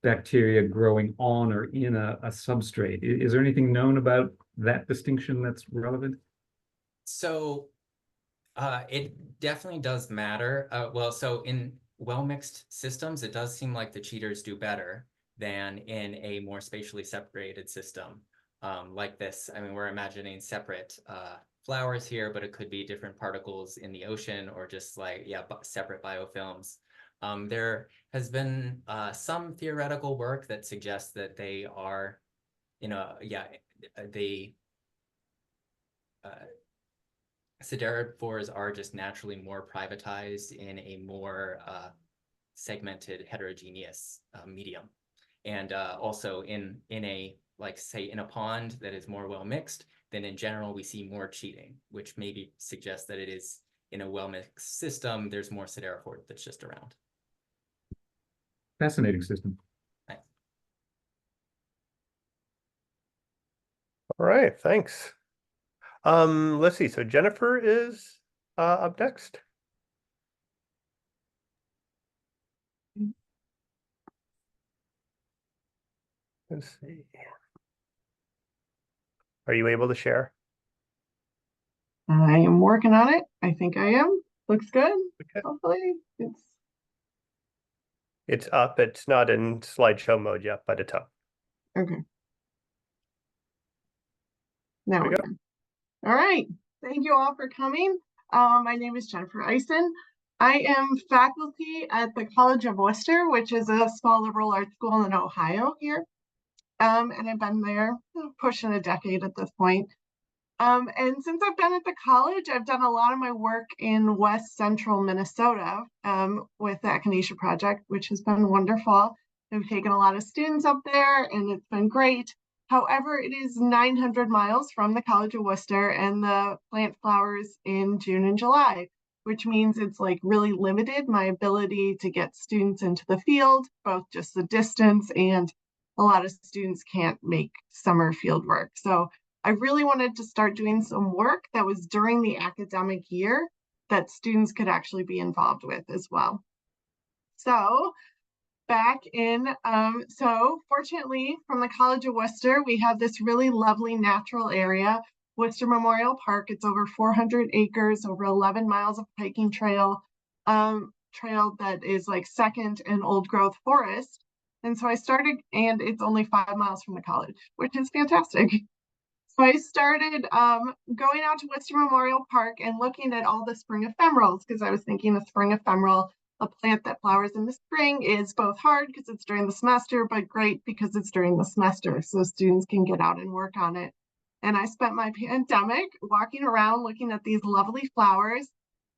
Speaker 1: bacteria growing on or in a substrate. Is there anything known about that distinction that's relevant?
Speaker 6: So it definitely does matter. Well, so in well-mixed systems, it does seem like the cheaters do better than in a more spatially separated system like this. I mean, we're imagining separate flowers here, but it could be different particles in the ocean or just like, yeah, separate biofilms. There has been some theoretical work that suggests that they are, siderophores are just naturally more privatized in a more segmented heterogeneous medium. And also in a, like say in a pond that is more well mixed, then in general we see more cheating, which maybe suggests that it is in a well mixed system, there's more siderophore that's just around.
Speaker 1: Fascinating system.
Speaker 6: Thanks.
Speaker 2: All right, thanks. Let's see. So Jennifer is up next. Let's see. Are you able to share?
Speaker 7: I am working on it. I think I am. Looks good.
Speaker 2: Okay.
Speaker 7: Hopefully
Speaker 2: It's up. It's not in slideshow mode yet, but it's up.
Speaker 7: okay. Now
Speaker 2: we
Speaker 7: we
Speaker 2: go.
Speaker 7: can. All right. Thank you all for coming. My name is Jennifer Eisen. I am faculty at the College of Worcester, which is a small liberal arts school in Ohio here. And I've been there pushing a decade at this point. And since I've been at the college, I've done a lot of my work in West Central Minnesota with the Ecology project, which has been wonderful. I've taken a lot of students up there and it's been great. However, it is 900 miles from the College of Worcester and the plant flowers in June and July, which means it's like really limited my ability to get students into the field, both just the distance and a lot of students can't make summer field work. So I really wanted to start doing some work that was during the academic year that students could actually be involved with as well. So fortunately from the College of Worcester, we have this really lovely natural area, Worcester Memorial Park. It's over 400 acres, over 11 miles of hiking trail that is like second and old growth forest. And so I started, and it's only 5 miles from the college, which is fantastic. So I started going out to Worcester Memorial Park and looking at all the spring ephemerals, because I was thinking the spring ephemeral, a plant that flowers in the spring, is both hard because it's during the semester, but great because it's during the semester, so students can get out and work on it. And I spent my pandemic walking around looking at these lovely flowers.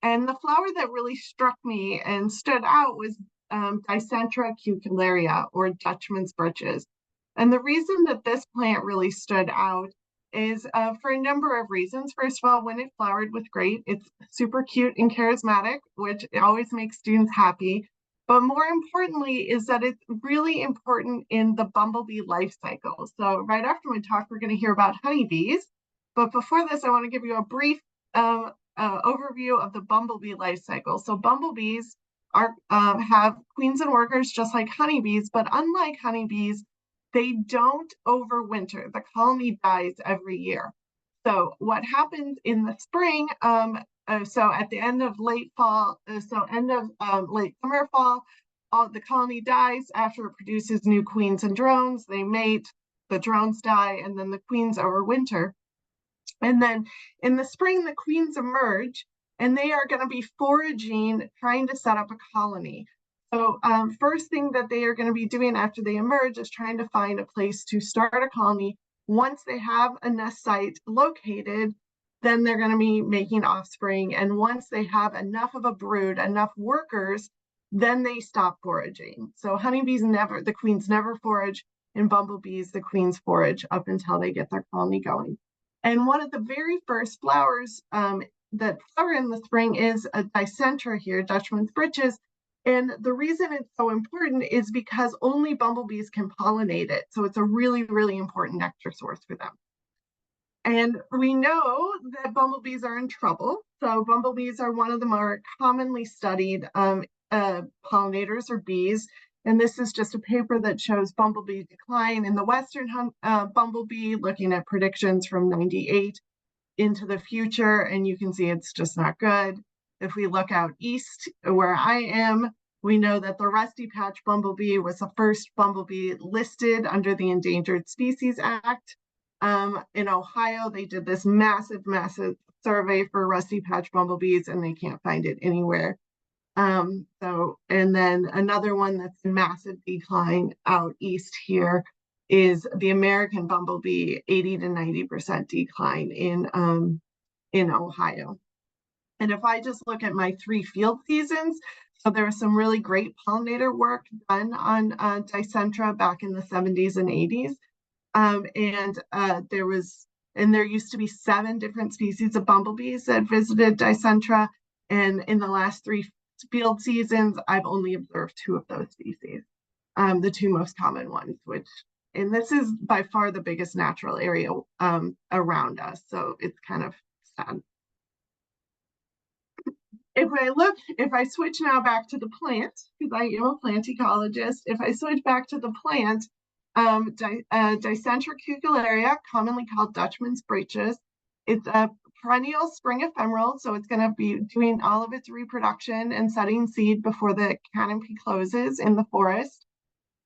Speaker 7: And the flower that really struck me and stood out was Dicentra cucullaria, or Dutchman's breeches. And the reason that this plant really stood out is for a number of reasons. First of all, when it flowered with great, it's super cute and charismatic, which always makes students happy. But more importantly is that it's really important in the bumblebee life cycle. So right after my talk, we're going to hear about honeybees. But before this, I want to give you a brief overview of the bumblebee life cycle. So bumblebees have queens and workers just like honeybees, but unlike honeybees, they don't overwinter. The colony dies every year. So what happens in the spring, so at the end of late fall, late summer, fall, the colony dies after it produces new queens and drones. They mate, the drones die, and then the queens overwinter. And then in the spring, the queens emerge, and they are going to be foraging, trying to set up a colony. So first thing that they are going to be doing after they emerge is trying to find a place to start a colony. Once they have a nest site located, then they're going to be making offspring. And once they have enough of a brood, enough workers, then they stop foraging. So honeybees never, the queens never forage, and bumblebees, the queens forage up until they get their colony going. And one of the very first flowers that flower in the spring is a dicentra here, Dutchman's breeches. And the reason it's so important is because only bumblebees can pollinate it. So it's a really, really important nectar source for them. And we know that bumblebees are in trouble. So bumblebees are one of the more commonly studied pollinators or bees. And this is just a paper that shows bumblebee decline in the Western bumblebee, looking at predictions from 98 into the future. And you can see it's just not good. If we look out east where I am, we know that the rusty patch bumblebee was the first bumblebee listed under the Endangered Species Act. In Ohio, they did this massive survey for rusty patch bumblebees, and they can't find it anywhere. And then another one that's in massive decline out east here is the American bumblebee, 80 to 90% decline in Ohio. And if I just look at my 3 field seasons, so there was some really great pollinator work done on dicentra back in the 70s and 80s. There used to be 7 different species of bumblebees that visited dicentra. And in the last 3 field seasons, I've only observed 2 of those species, the 2 most common ones, and this is by far the biggest natural area around us. So it's kind of sad. If I switch now back to the plant, because I am a plant ecologist, if I switch back to the plant, Dicentra cucullaria, commonly called Dutchman's breeches, it's a perennial spring ephemeral, so it's going to be doing all of its reproduction and setting seed before the canopy closes in the forest.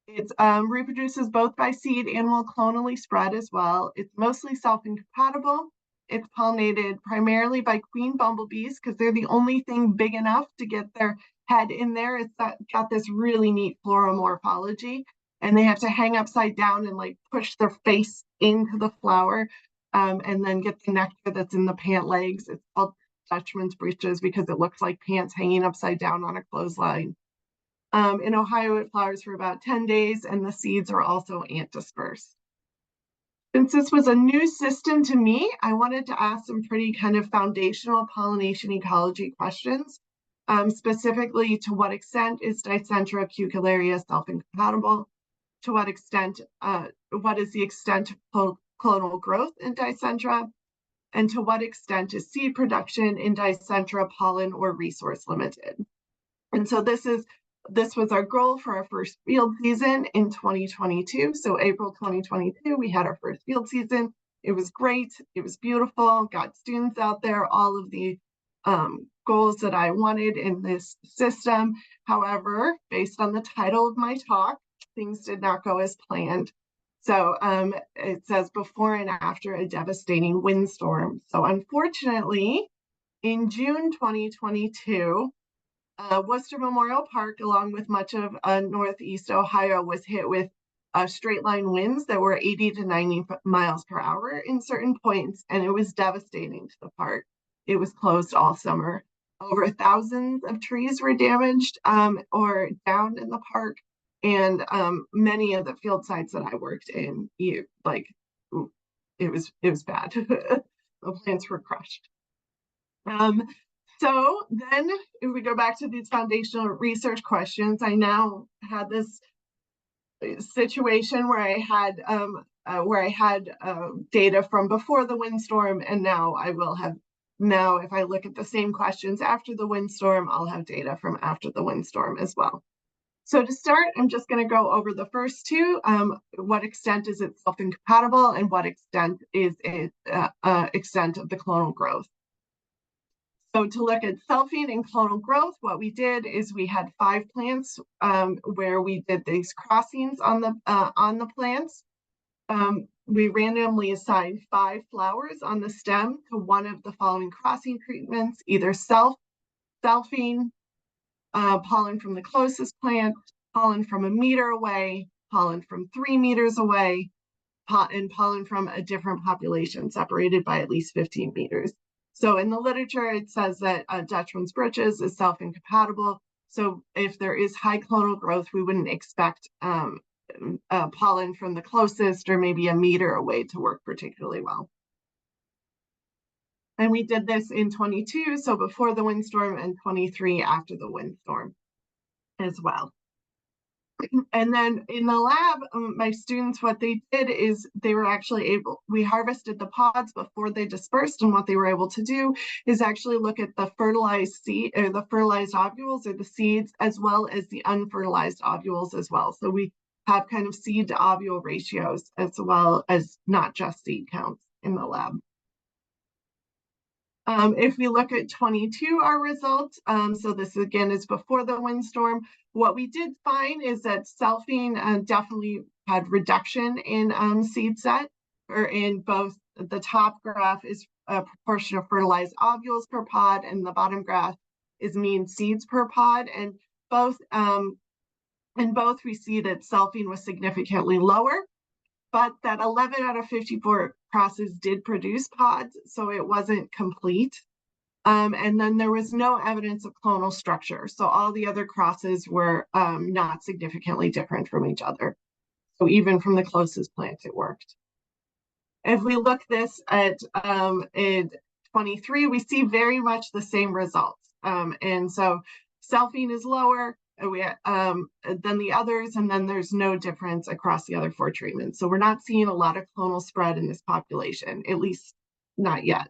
Speaker 7: It reproduces both by seed and will clonally spread as well. It's mostly self-incompatible. It's pollinated primarily by queen bumblebees because they're the only thing big enough to get their head in there. It's got this really neat floral morphology, and they have to hang upside down and like push their face into the flower and then get the nectar that's in the pant legs. It's called Dutchman's breeches because it looks like pants hanging upside down on a clothesline. In Ohio, it flowers for about 10 days, and the seeds are also antidispersed. Since this was a new system to me, I wanted to ask some pretty kind of foundational pollination ecology questions. Specifically, to what extent is Dicentra cucullaria self-incompatible? To what extent, what is the extent of clonal growth in Dicentra? And to what extent is seed production in Dicentra pollen or resource limited? And so this was our goal for our first field season in 2022. So April 2022, we had our first field season. It was great. It was beautiful. Got students out there, all of the goals that I wanted in this system. However, based on the title of my talk, things did not go as planned. So it says before and after a devastating windstorm. So unfortunately, in June 2022, Worcester Memorial Park, along with much of Northeast Ohio, was hit with straight line winds that were 80 to 90 miles per hour in certain points, and it was devastating to the park. It was closed all summer. Over thousands of trees were damaged or downed in the park, and many of the field sites that I worked in, it was bad. The plants were crushed. So then if we go back to these foundational research questions, I now had this situation where I had data from before the windstorm, and now I will have, if I look at the same questions after the windstorm, I'll have data from after the windstorm as well. So to start, I'm just going to go over the first 2. What extent is it self-incompatible, and what extent is it extent of the clonal growth? So to look at selfing and clonal growth, what we did is we had 5 plants where we did these crossings on the plants. We randomly assigned 5 flowers on the stem to one of the following crossing treatments, either selfing, pollen from the closest plant, pollen from 1 meter away, pollen from 3 meters away, and pollen from a different population separated by at least 15 meters. So in the literature, it says that Dutchman's breeches is self-incompatible. So if there is high clonal growth, we wouldn't expect pollen from the closest or maybe 1 meter away to work particularly well. And we did this in 22, so before the windstorm, and 23 after the windstorm as well. And then in the lab, my students, what they did is they were actually we harvested the pods before they dispersed, and what they were able to do is actually look at the fertilized seed, or the fertilized ovules, or the seeds, as well as the unfertilized ovules as well. So we have kind of seed to ovule ratios, as well as not just seed counts in the lab. If we look at 22, our results, so this again is before the windstorm, what we did find is that selfing definitely had reduction in seed set, or in both. The top graph is a proportion of fertilized ovules per pod, and the bottom graph is mean seeds per pod. And in both we see that selfing was significantly lower, but that 11 out of 54 crosses did produce pods, so it wasn't complete. And then there was no evidence of clonal structure. So all the other crosses were not significantly different from each other. So even from the closest plant, it worked. If we look this at in 23, we see very much the same results. And so selfing is lower than the others, and then there's no difference across the other 4 treatments. So we're not seeing a lot of clonal spread in this population, at least not yet.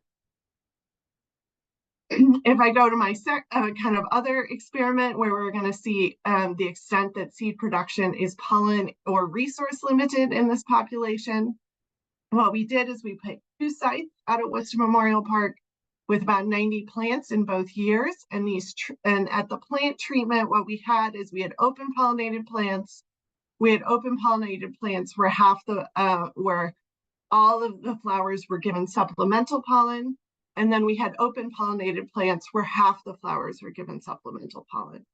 Speaker 7: If I go to my kind of other experiment where we're going to see the extent that seed production is pollen or resource limited in this population, what we did is we picked 2 sites out at Worcester Memorial Park with about 90 plants in both years. And at the plant treatment, what we had is we had open pollinated plants. We had open pollinated plants where where all of the flowers were given supplemental pollen. And then we had open pollinated plants where half the flowers were given supplemental pollen.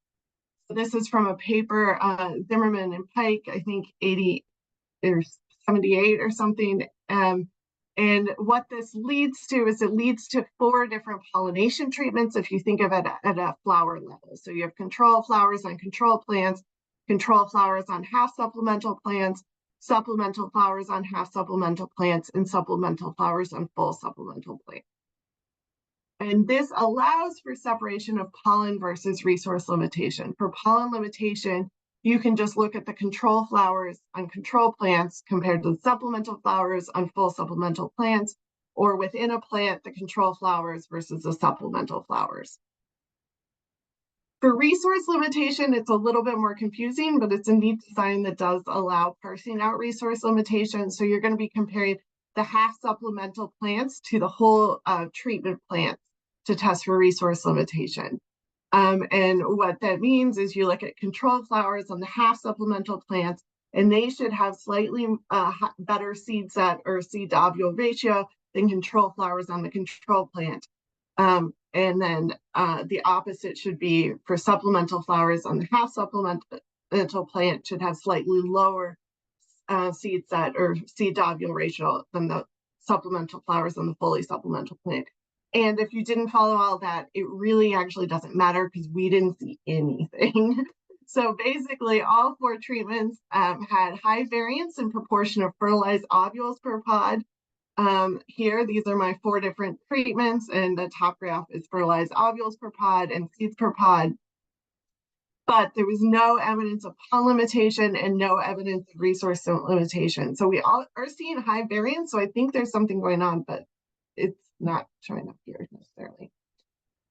Speaker 7: So this is from a paper, Zimmerman and Pike, I think 80 or 78 or something. And what this leads to is it leads to 4 different pollination treatments if you think of it at a flower level. So you have control flowers on control plants, control flowers on half supplemental plants, supplemental flowers on half supplemental plants, and supplemental flowers on full supplemental plants. And this allows for separation of pollen versus resource limitation. For pollen limitation, you can just look at the control flowers on control plants compared to the supplemental flowers on full supplemental plants, or within a plant, the control flowers versus the supplemental flowers. For resource limitation, it's a little bit more confusing, but it's a neat design that does allow parsing out resource limitation. So you're going to be comparing the half supplemental plants to the whole treatment plants to test for resource limitation. And what that means is you look at control flowers on the half supplemental plants, and they should have slightly better seed set or seed to ovule ratio than control flowers on the control plant. And then the opposite should be for supplemental flowers on the half supplemental plant should have slightly lower seed set or seed to ovule ratio than the supplemental flowers on the fully supplemental plant. And if you didn't follow all that, it really actually doesn't matter because we didn't see anything. So basically all 4 treatments had high variance in proportion of fertilized ovules per pod. Here, these are my 4 different treatments, and the top graph is fertilized ovules per pod and seeds per pod. But there was no evidence of pollen limitation and no evidence of resource limitation. So we all are seeing high variance. So I think there's something going on, but it's not showing up here necessarily.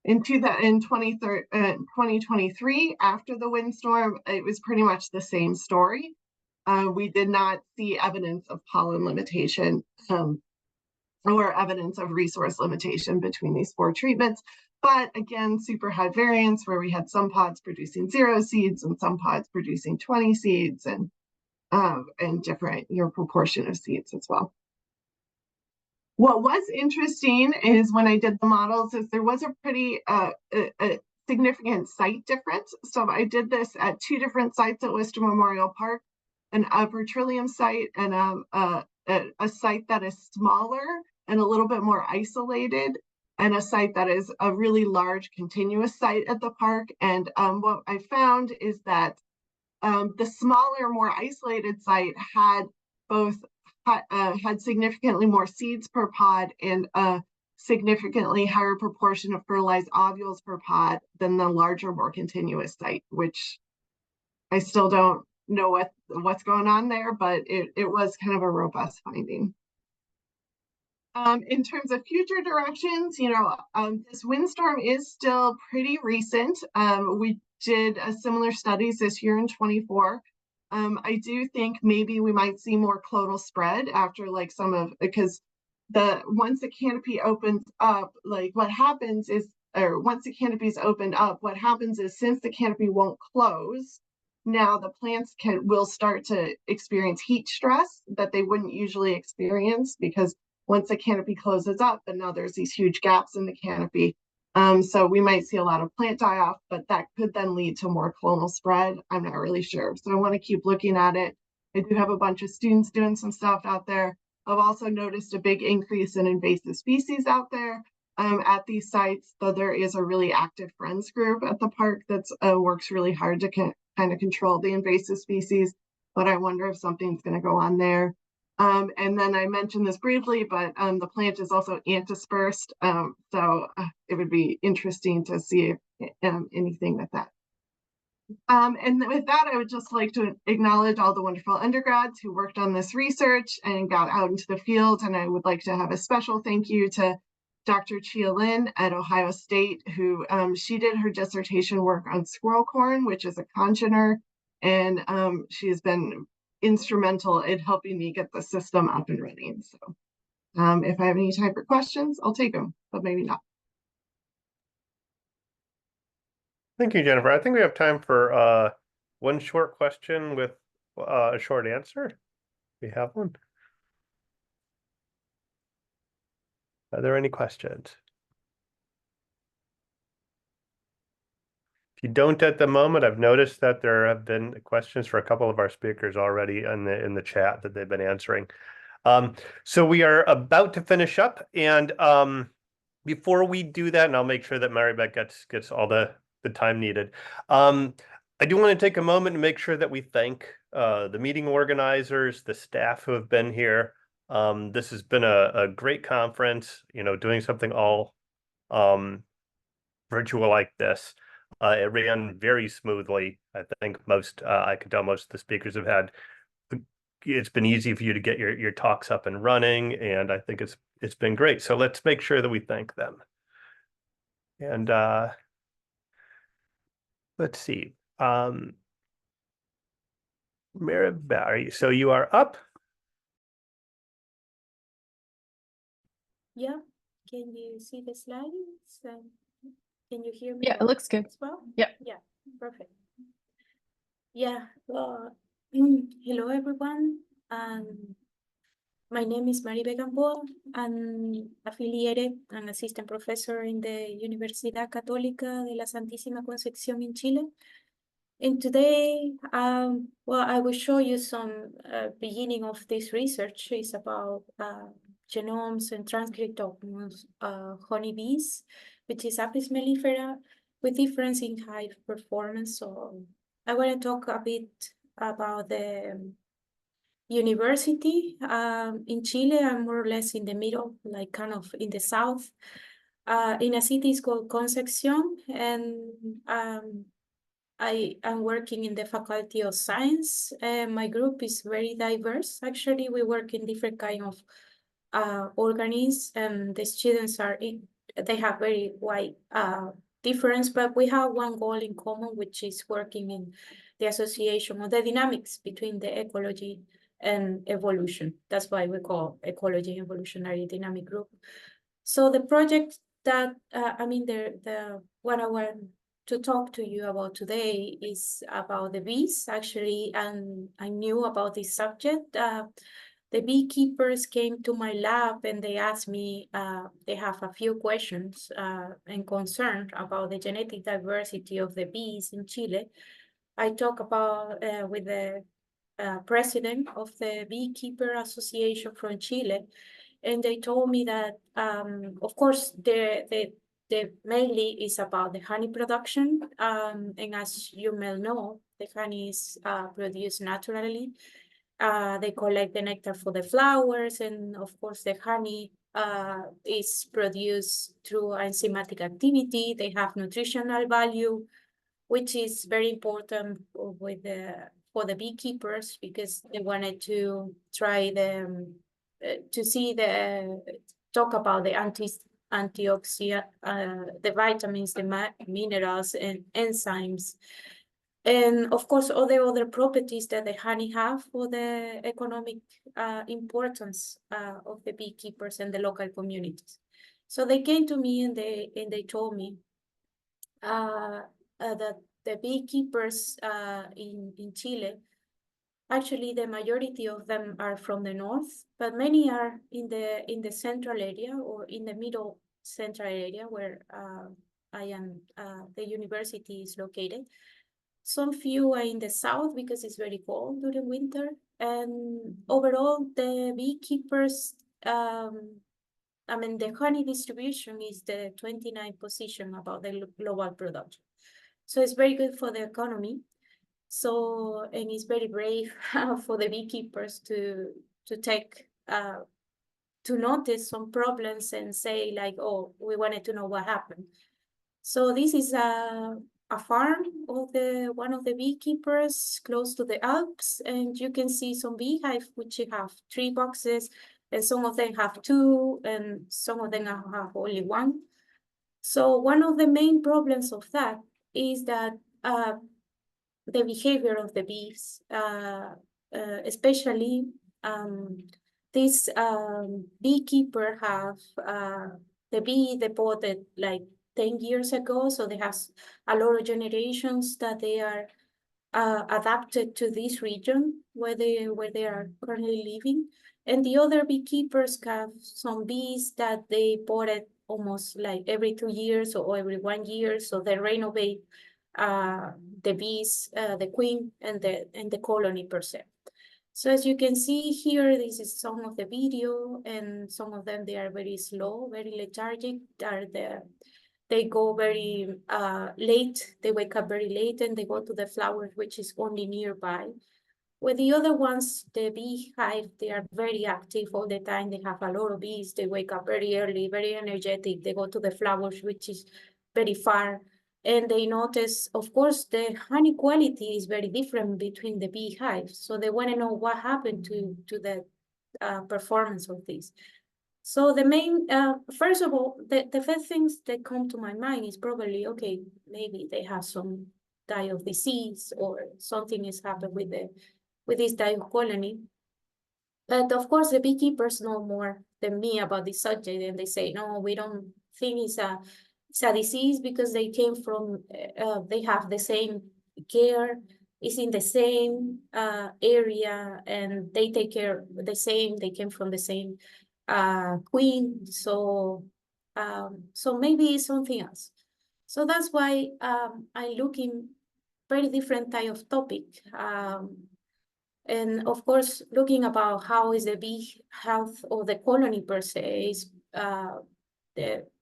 Speaker 7: In 2023, after the windstorm, it was pretty much the same story. We did not see evidence of pollen limitation or evidence of resource limitation between these 4 treatments. But again, super high variance where we had some pods producing 0 seeds and some pods producing 20 seeds and different proportion of seeds as well. What was interesting is when I did the models is there was a pretty a significant site difference. So I did this at 2 different sites at Worcester Memorial Park, an upper Trillium site and a site that is smaller and a little bit more isolated, and a site that is a really large continuous site at the park. And what I found is that the smaller, more isolated site had both had significantly more seeds per pod and a significantly higher proportion of fertilized ovules per pod than the larger, more continuous site, which I still don't know what's going on there, but it was kind of a robust finding. In terms of future directions, this windstorm is still pretty recent. We did similar studies this year in 24. I do think maybe we might see more clonal spread after because once the canopy opens up, what happens is, or once the canopy is opened up, what happens is since the canopy won't close, now the plants will start to experience heat stress that they wouldn't usually experience, because once the canopy closes up, and now there's these huge gaps in the canopy. So we might see a lot of plant die off, but that could then lead to more clonal spread. I'm not really sure. So I want to keep looking at it. I do have a bunch of students doing some stuff out there. I've also noticed a big increase in invasive species out there at these sites. So there is a really active friends group at the park that works really hard to kind of control the invasive species. But I wonder if something's going to go on there. And then I mentioned this briefly, but the plant is also antispersed. So it would be interesting to see anything with that. And with that, I would just like to acknowledge all the wonderful undergrads who worked on this research and got out into the field. And I would like to have a special thank you to Dr. Chia Lin at Ohio State, who she did her dissertation work on squirrel corn, which is a congener. And she has been instrumental in helping me get the system up and running. So if I have any time for questions, I'll take them, but maybe not.
Speaker 2: Thank you, Jennifer. I think we have time for one short question with a short answer. We have one. Are there any questions? If you don't at the moment, I've noticed that there have been questions for a couple of our speakers already in the chat that they've been answering. So we are about to finish up, and before we do that, and I'll make sure that Maribeth gets all the time needed. I do want to take a moment and make sure that we thank the meeting organizers, the staff who have been here. This has been a great conference, doing something all virtual like this. It ran very smoothly. I think I could tell most of the speakers have had, it's been easy for you to get your talks up and running, and I think it's been great. So let's make sure that we thank them. And let's see. Maribeth, so you are up.
Speaker 8: Yeah, can you see the slides? Can you hear me?
Speaker 4: Yeah, it looks good.
Speaker 8: As well?
Speaker 4: Yeah.
Speaker 8: Yeah, perfect. Yeah, well, hello everyone. My name is Maribeth Gamboa. I'm affiliated and assistant professor in the Universidad Católica de la Santísima Concepción in Chile. And today, well, I will show you some beginning of this research. It's about genomes and transcript of honeybees, which is Apis mellifera, with difference in hive performance. So I want to talk a bit about the university in Chile. I'm more or less in the middle, like kind of in the south, in a city called Concepción, and I am working in the Faculty of Science. My group is very diverse. Actually, we work in different kind of organisms, and the students they have very wide difference, but we have one goal in common, which is working in the association of the dynamics between the ecology and evolution. That's why we call Ecology Evolutionary Dynamic Group. So the project that, what I want to talk to you about today is about the bees, actually, and I knew about this subject the beekeepers came to my lab and they asked me, they have a few questions and concern about the genetic diversity of the bees in Chile. I talk about with the president of the Beekeeper Association from Chile, and they told me that, of course, the mainly is about the honey production, and as you may know, the honey is produced naturally. They collect the nectar for the flowers, and of course, the honey is produced through enzymatic activity. They have nutritional value, which is very important with for the beekeepers because they wanted to try to see talk about the antioxidant, the vitamins, the minerals, and enzymes, and of course all the other properties that the honey have for the economic importance of the beekeepers and the local communities. So they came to me and they told me that the beekeepers in Chile, actually the majority of them are from the north, but many are in the central area or in the middle central area where I am, the university is located. Some few are in the south because it's very cold during winter. And overall, the beekeepers, I mean, the honey distribution is the 29th position about the global production. So it's very good for the economy. So, and it's very brave for the beekeepers to take, to notice some problems and say like, oh, we wanted to know what happened. So this is a farm of one of the beekeepers close to the Alps, and you can see some beehive which have 3 boxes, and some of them have 2, and some of them have only 1. So one of the main problems of that is that the behavior of the bees, especially this beekeeper have the bee deported like 10 years ago, so they have a lot of generations that they are adapted to this region where they are currently living. And the other beekeepers have some bees that they bought it almost like every 2 years or every 1 year, so they renovate the bees, the queen and the colony per se. So as you can see here, this is some of the video, and some of them, they are very slow, very lethargic. They go very late, they wake up very late, and they go to the flowers, which is only nearby. With the other ones, the beehive, they are very active all the time. They have a lot of bees. They wake up very early, very energetic. They go to the flowers, which is very far. And they notice, of course, the honey quality is very different between the beehives. So they want to know what happened to the performance of this. So the main, first of all, the first things that come to my mind is probably, okay, maybe they have some die of disease or something is happened with this die of colony. But of course, the beekeepers know more than me about this subject, and they say, no, we don't think it's a disease because they came from, they have the same care, it's in the same area, and they take care the same, they came from the same queen, so maybe it's something else. So that's why I look in very different type of topic, and of course looking about how is the bee health of the colony per se. Is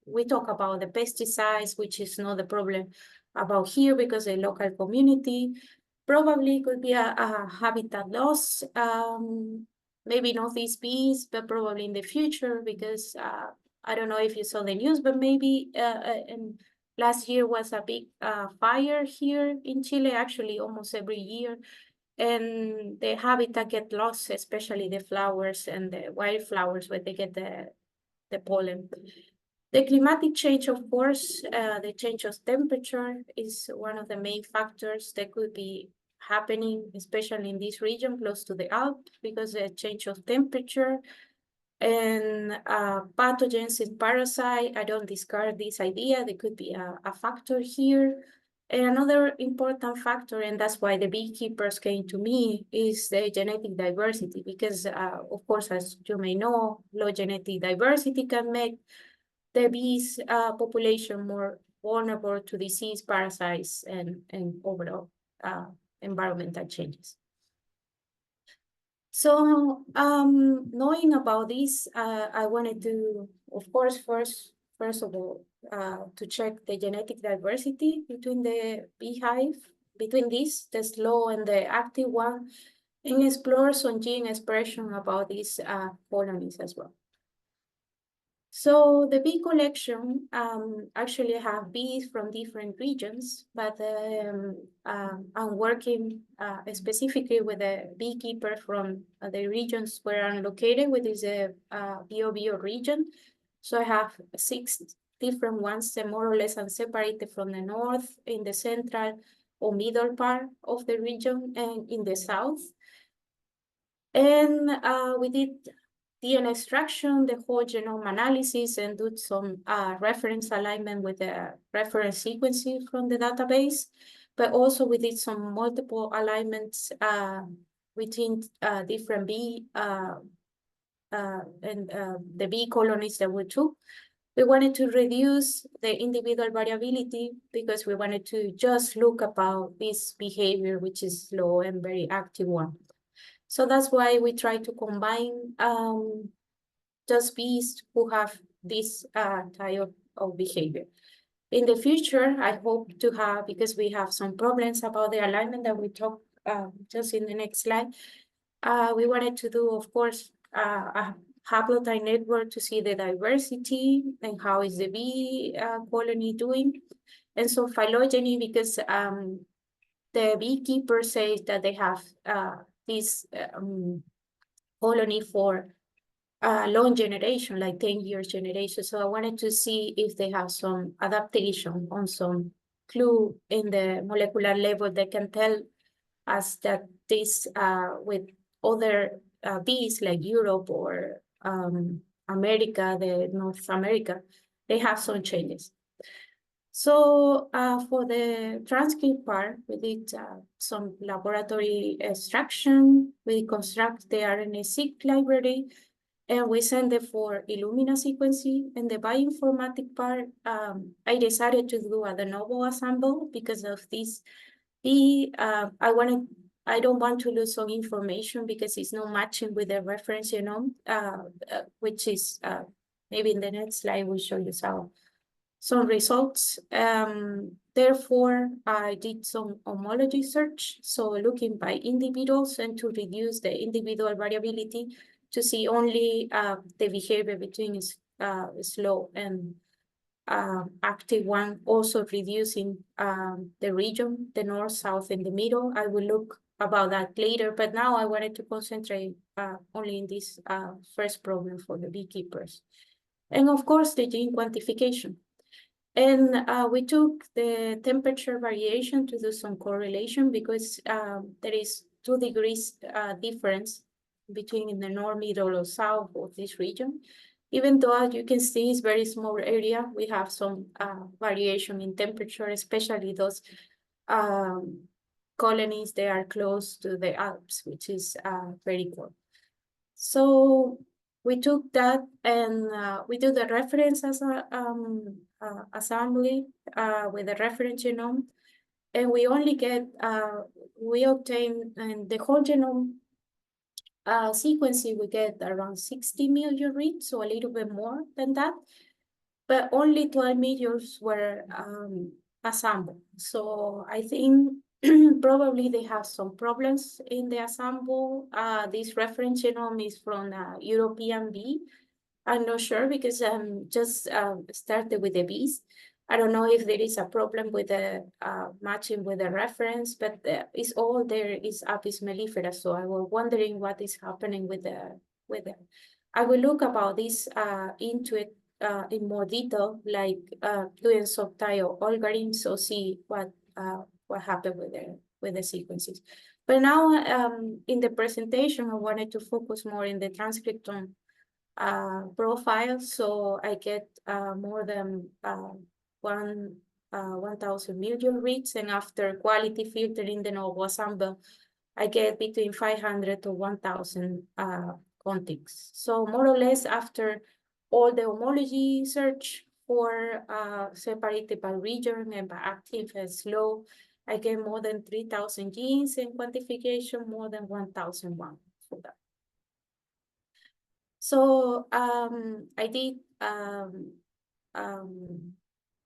Speaker 8: we talk about the pesticides, which is not the problem about here because the local community probably could be a habitat loss. Maybe not these bees, but probably in the future, because I don't know if you saw the news, but maybe and last year was a big fire here in Chile, actually almost every year, and the habitat get lost, especially the flowers and the wildflowers where they get the pollen. The climatic change, of course, the change of temperature is one of the main factors that could be happening, especially in this region close to the Alps, because the change of temperature and pathogens and parasite. I don't discard this idea. There could be a factor here. And another important factor, and that's why the beekeepers came to me, is the genetic diversity, because of course, as you may know, low genetic diversity can make the bees population more vulnerable to disease, parasites, and overall environmental changes. So knowing about this, I wanted to, of course, first of all, to check the genetic diversity between the beehive, between these, the slow and the active one, and explore some gene expression about these colonies as well. So the bee collection actually have bees from different regions, but I'm working specifically with a beekeeper from the regions where I'm located, which is a Bio region. So I have 6 different ones that more or less are separated from the north, in the central or middle part of the region, and in the south. And we did DNA extraction, the whole genome analysis, and do some reference alignment with the reference sequencing from the database. But also we did some multiple alignments between different bee and the bee colonies that we took. We wanted to reduce the individual variability because we wanted to just look about this behavior, which is slow and very active one. So that's why we try to combine just bees who have this type of behavior. In the future, I hope to have, because we have some problems about the alignment that we talked just in the next slide, we wanted to do, of course, a haplotype network to see the diversity and how is the bee colony doing. And so phylogeny, because the beekeeper says that they have this colony for long generation, like 10 years generation. So I wanted to see if they have some adaptation on some clue in the molecular level that can tell us that this with other bees like Europe or America, the North America, they have some changes. So for the transcript part, we did some laboratory extraction. We construct the RNA-seq library, and we send it for Illumina sequencing. And the bioinformatic part, I decided to do a de novo assemble because of this. I don't want to lose some information because it's not matching with the reference genome, which is maybe in the next slide we'll show you some results. Therefore, I did some homology search, so looking by individuals and to reduce the individual variability to see only the behavior between slow and active one, also reducing the region, the north, south, and the middle. I will look about that later, but now I wanted to concentrate only in this first problem for the beekeepers. And of course, the gene quantification. And we took the temperature variation to do some correlation because there is 2 degrees difference between in the north, middle, or south of this region. Even though, as you can see, it's very small area, we have some variation in temperature, especially those colonies that are close to the Alps, which is very cold. So we took that and we do the reference as a assembly with the reference genome, and we only get we obtain the whole genome sequencing. We get around 60 million reads, so a little bit more than that, but only 12 million were assembled. So I think probably they have some problems in the assemble. This reference genome is from European bee. I'm not sure because just started with the bees. I don't know if there is a problem with the matching with the reference, but it's all there is Apis mellifera. So I was wondering what is happening with the. I will look about this into it in more detail, like doing subtile algorithms, so see what happened with the sequences. But now in the presentation, I wanted to focus more in the transcriptome profile, so I get more than 1,000 million reads, and after quality filtering the novel sample, I get between 500 to 1,000 contigs. So more or less, after all the homology search for separated by region and by active and slow, I get more than 3,000 genes, and quantification more than 1,001 for that. So I did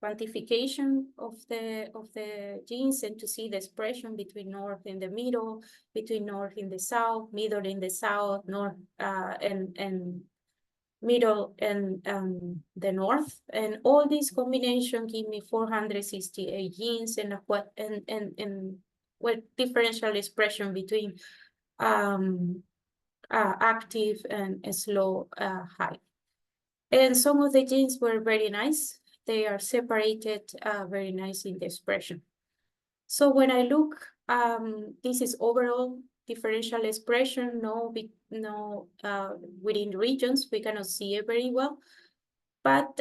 Speaker 8: quantification of the genes, and to see the expression between north in the middle, between north in the south, middle in the south, north and middle and the north, and all these combination give me 468 genes, and what differential expression between active and slow high. And some of the genes were very nice. They are separated very nice in the expression. So when I look, this is overall differential expression, within regions, we cannot see it very well. But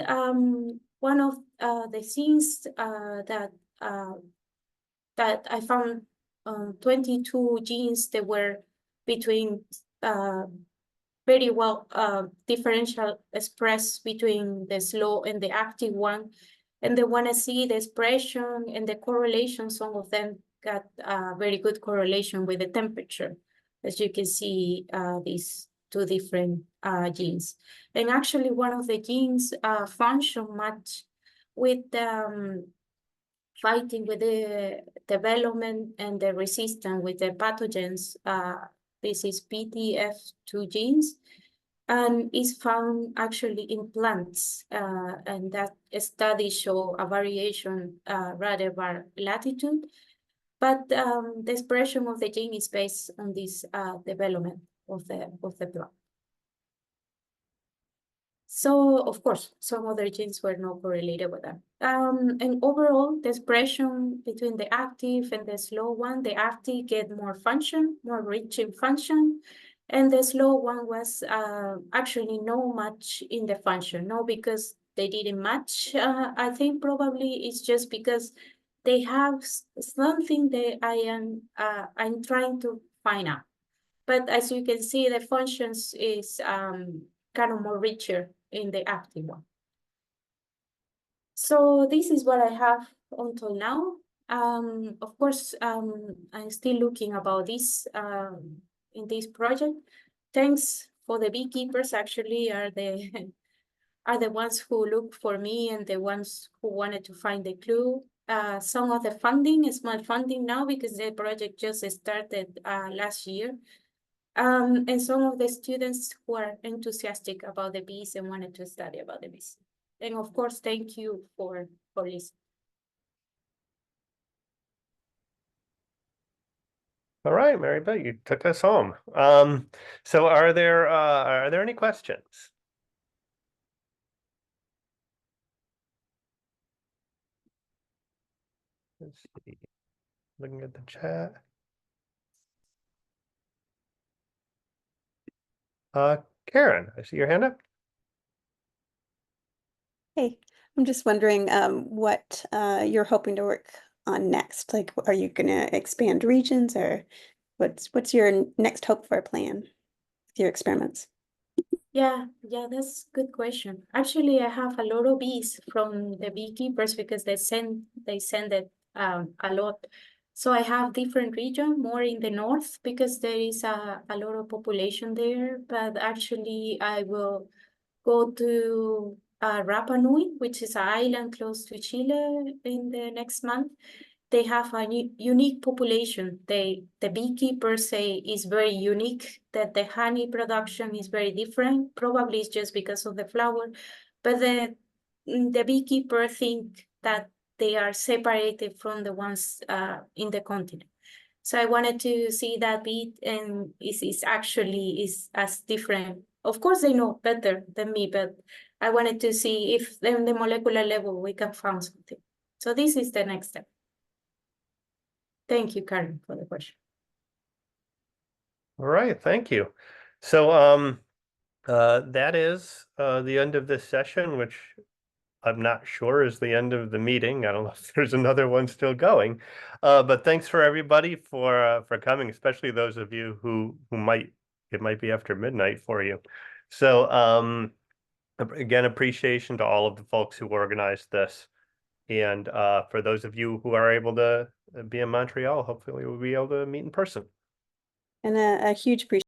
Speaker 8: one of the things that I found 22 genes that were between very well differential expressed between the slow and the active one. And they want to see the expression and the correlation. Some of them got very good correlation with the temperature. As you can see, these two different genes. And actually one of the genes function much with fighting with the development and the resistance with the pathogens. This is PTF2 genes, and is found actually in plants, and that studies show a variation rather by latitude, but the expression of the gene is based on this development of the plant. So, of course, some other genes were not correlated with them. And overall, the expression between the active and the slow one, the active get more function, more rich in function, and the slow one was actually no match in the function, no, because they didn't match. I think probably it's just because they have something that I'm trying to find out. But as you can see, the functions is kind of more richer in the active one. So this is what I have until now. Of course, I'm still looking about this in this project. Thanks for the beekeepers, actually are the ones who look for me and the ones who wanted to find the clue. Some of the funding is small funding now because the project just started last year. And some of the students who are enthusiastic about the bees and wanted to study about the bees. And of course, thank you for listening.
Speaker 2: All right, Mary Beth, you took us home. So are there any questions? Let's see. Looking at the chat. Karen, I see your hand up.
Speaker 9: Hey, I'm just wondering what you're hoping to work on next. Like, are you going to expand regions, or what's your next hope for a plan with your experiments?
Speaker 8: Yeah, that's a good question. Actually, I have a lot of bees from the beekeepers because they send it a lot. So I have different region, more in the north because there is a lot of population there. But actually, I will go to Rapa Nui, which is an island close to Chile, in the next month. They have a unique population. The beekeepers say is very unique, that the honey production is very different. Probably it's just because of the flower, but the beekeeper think that they are separated from the ones in the continent. So I wanted to see that bee, and is actually as different. Of course, they know better than me, but I wanted to see if in the molecular level we can find something. So this is the next step. Thank you, Karen, for the question.
Speaker 2: All right, thank you. So that is the end of this session, which I'm not sure is the end of the meeting. I don't know if there's another one still going. But thanks for everybody for coming, especially those of you who it might be after midnight for you. So again, appreciation to all of the folks who organized this. And for those of you who are able to be in Montreal, hopefully we'll be able to meet in person.
Speaker 9: And a huge appreciation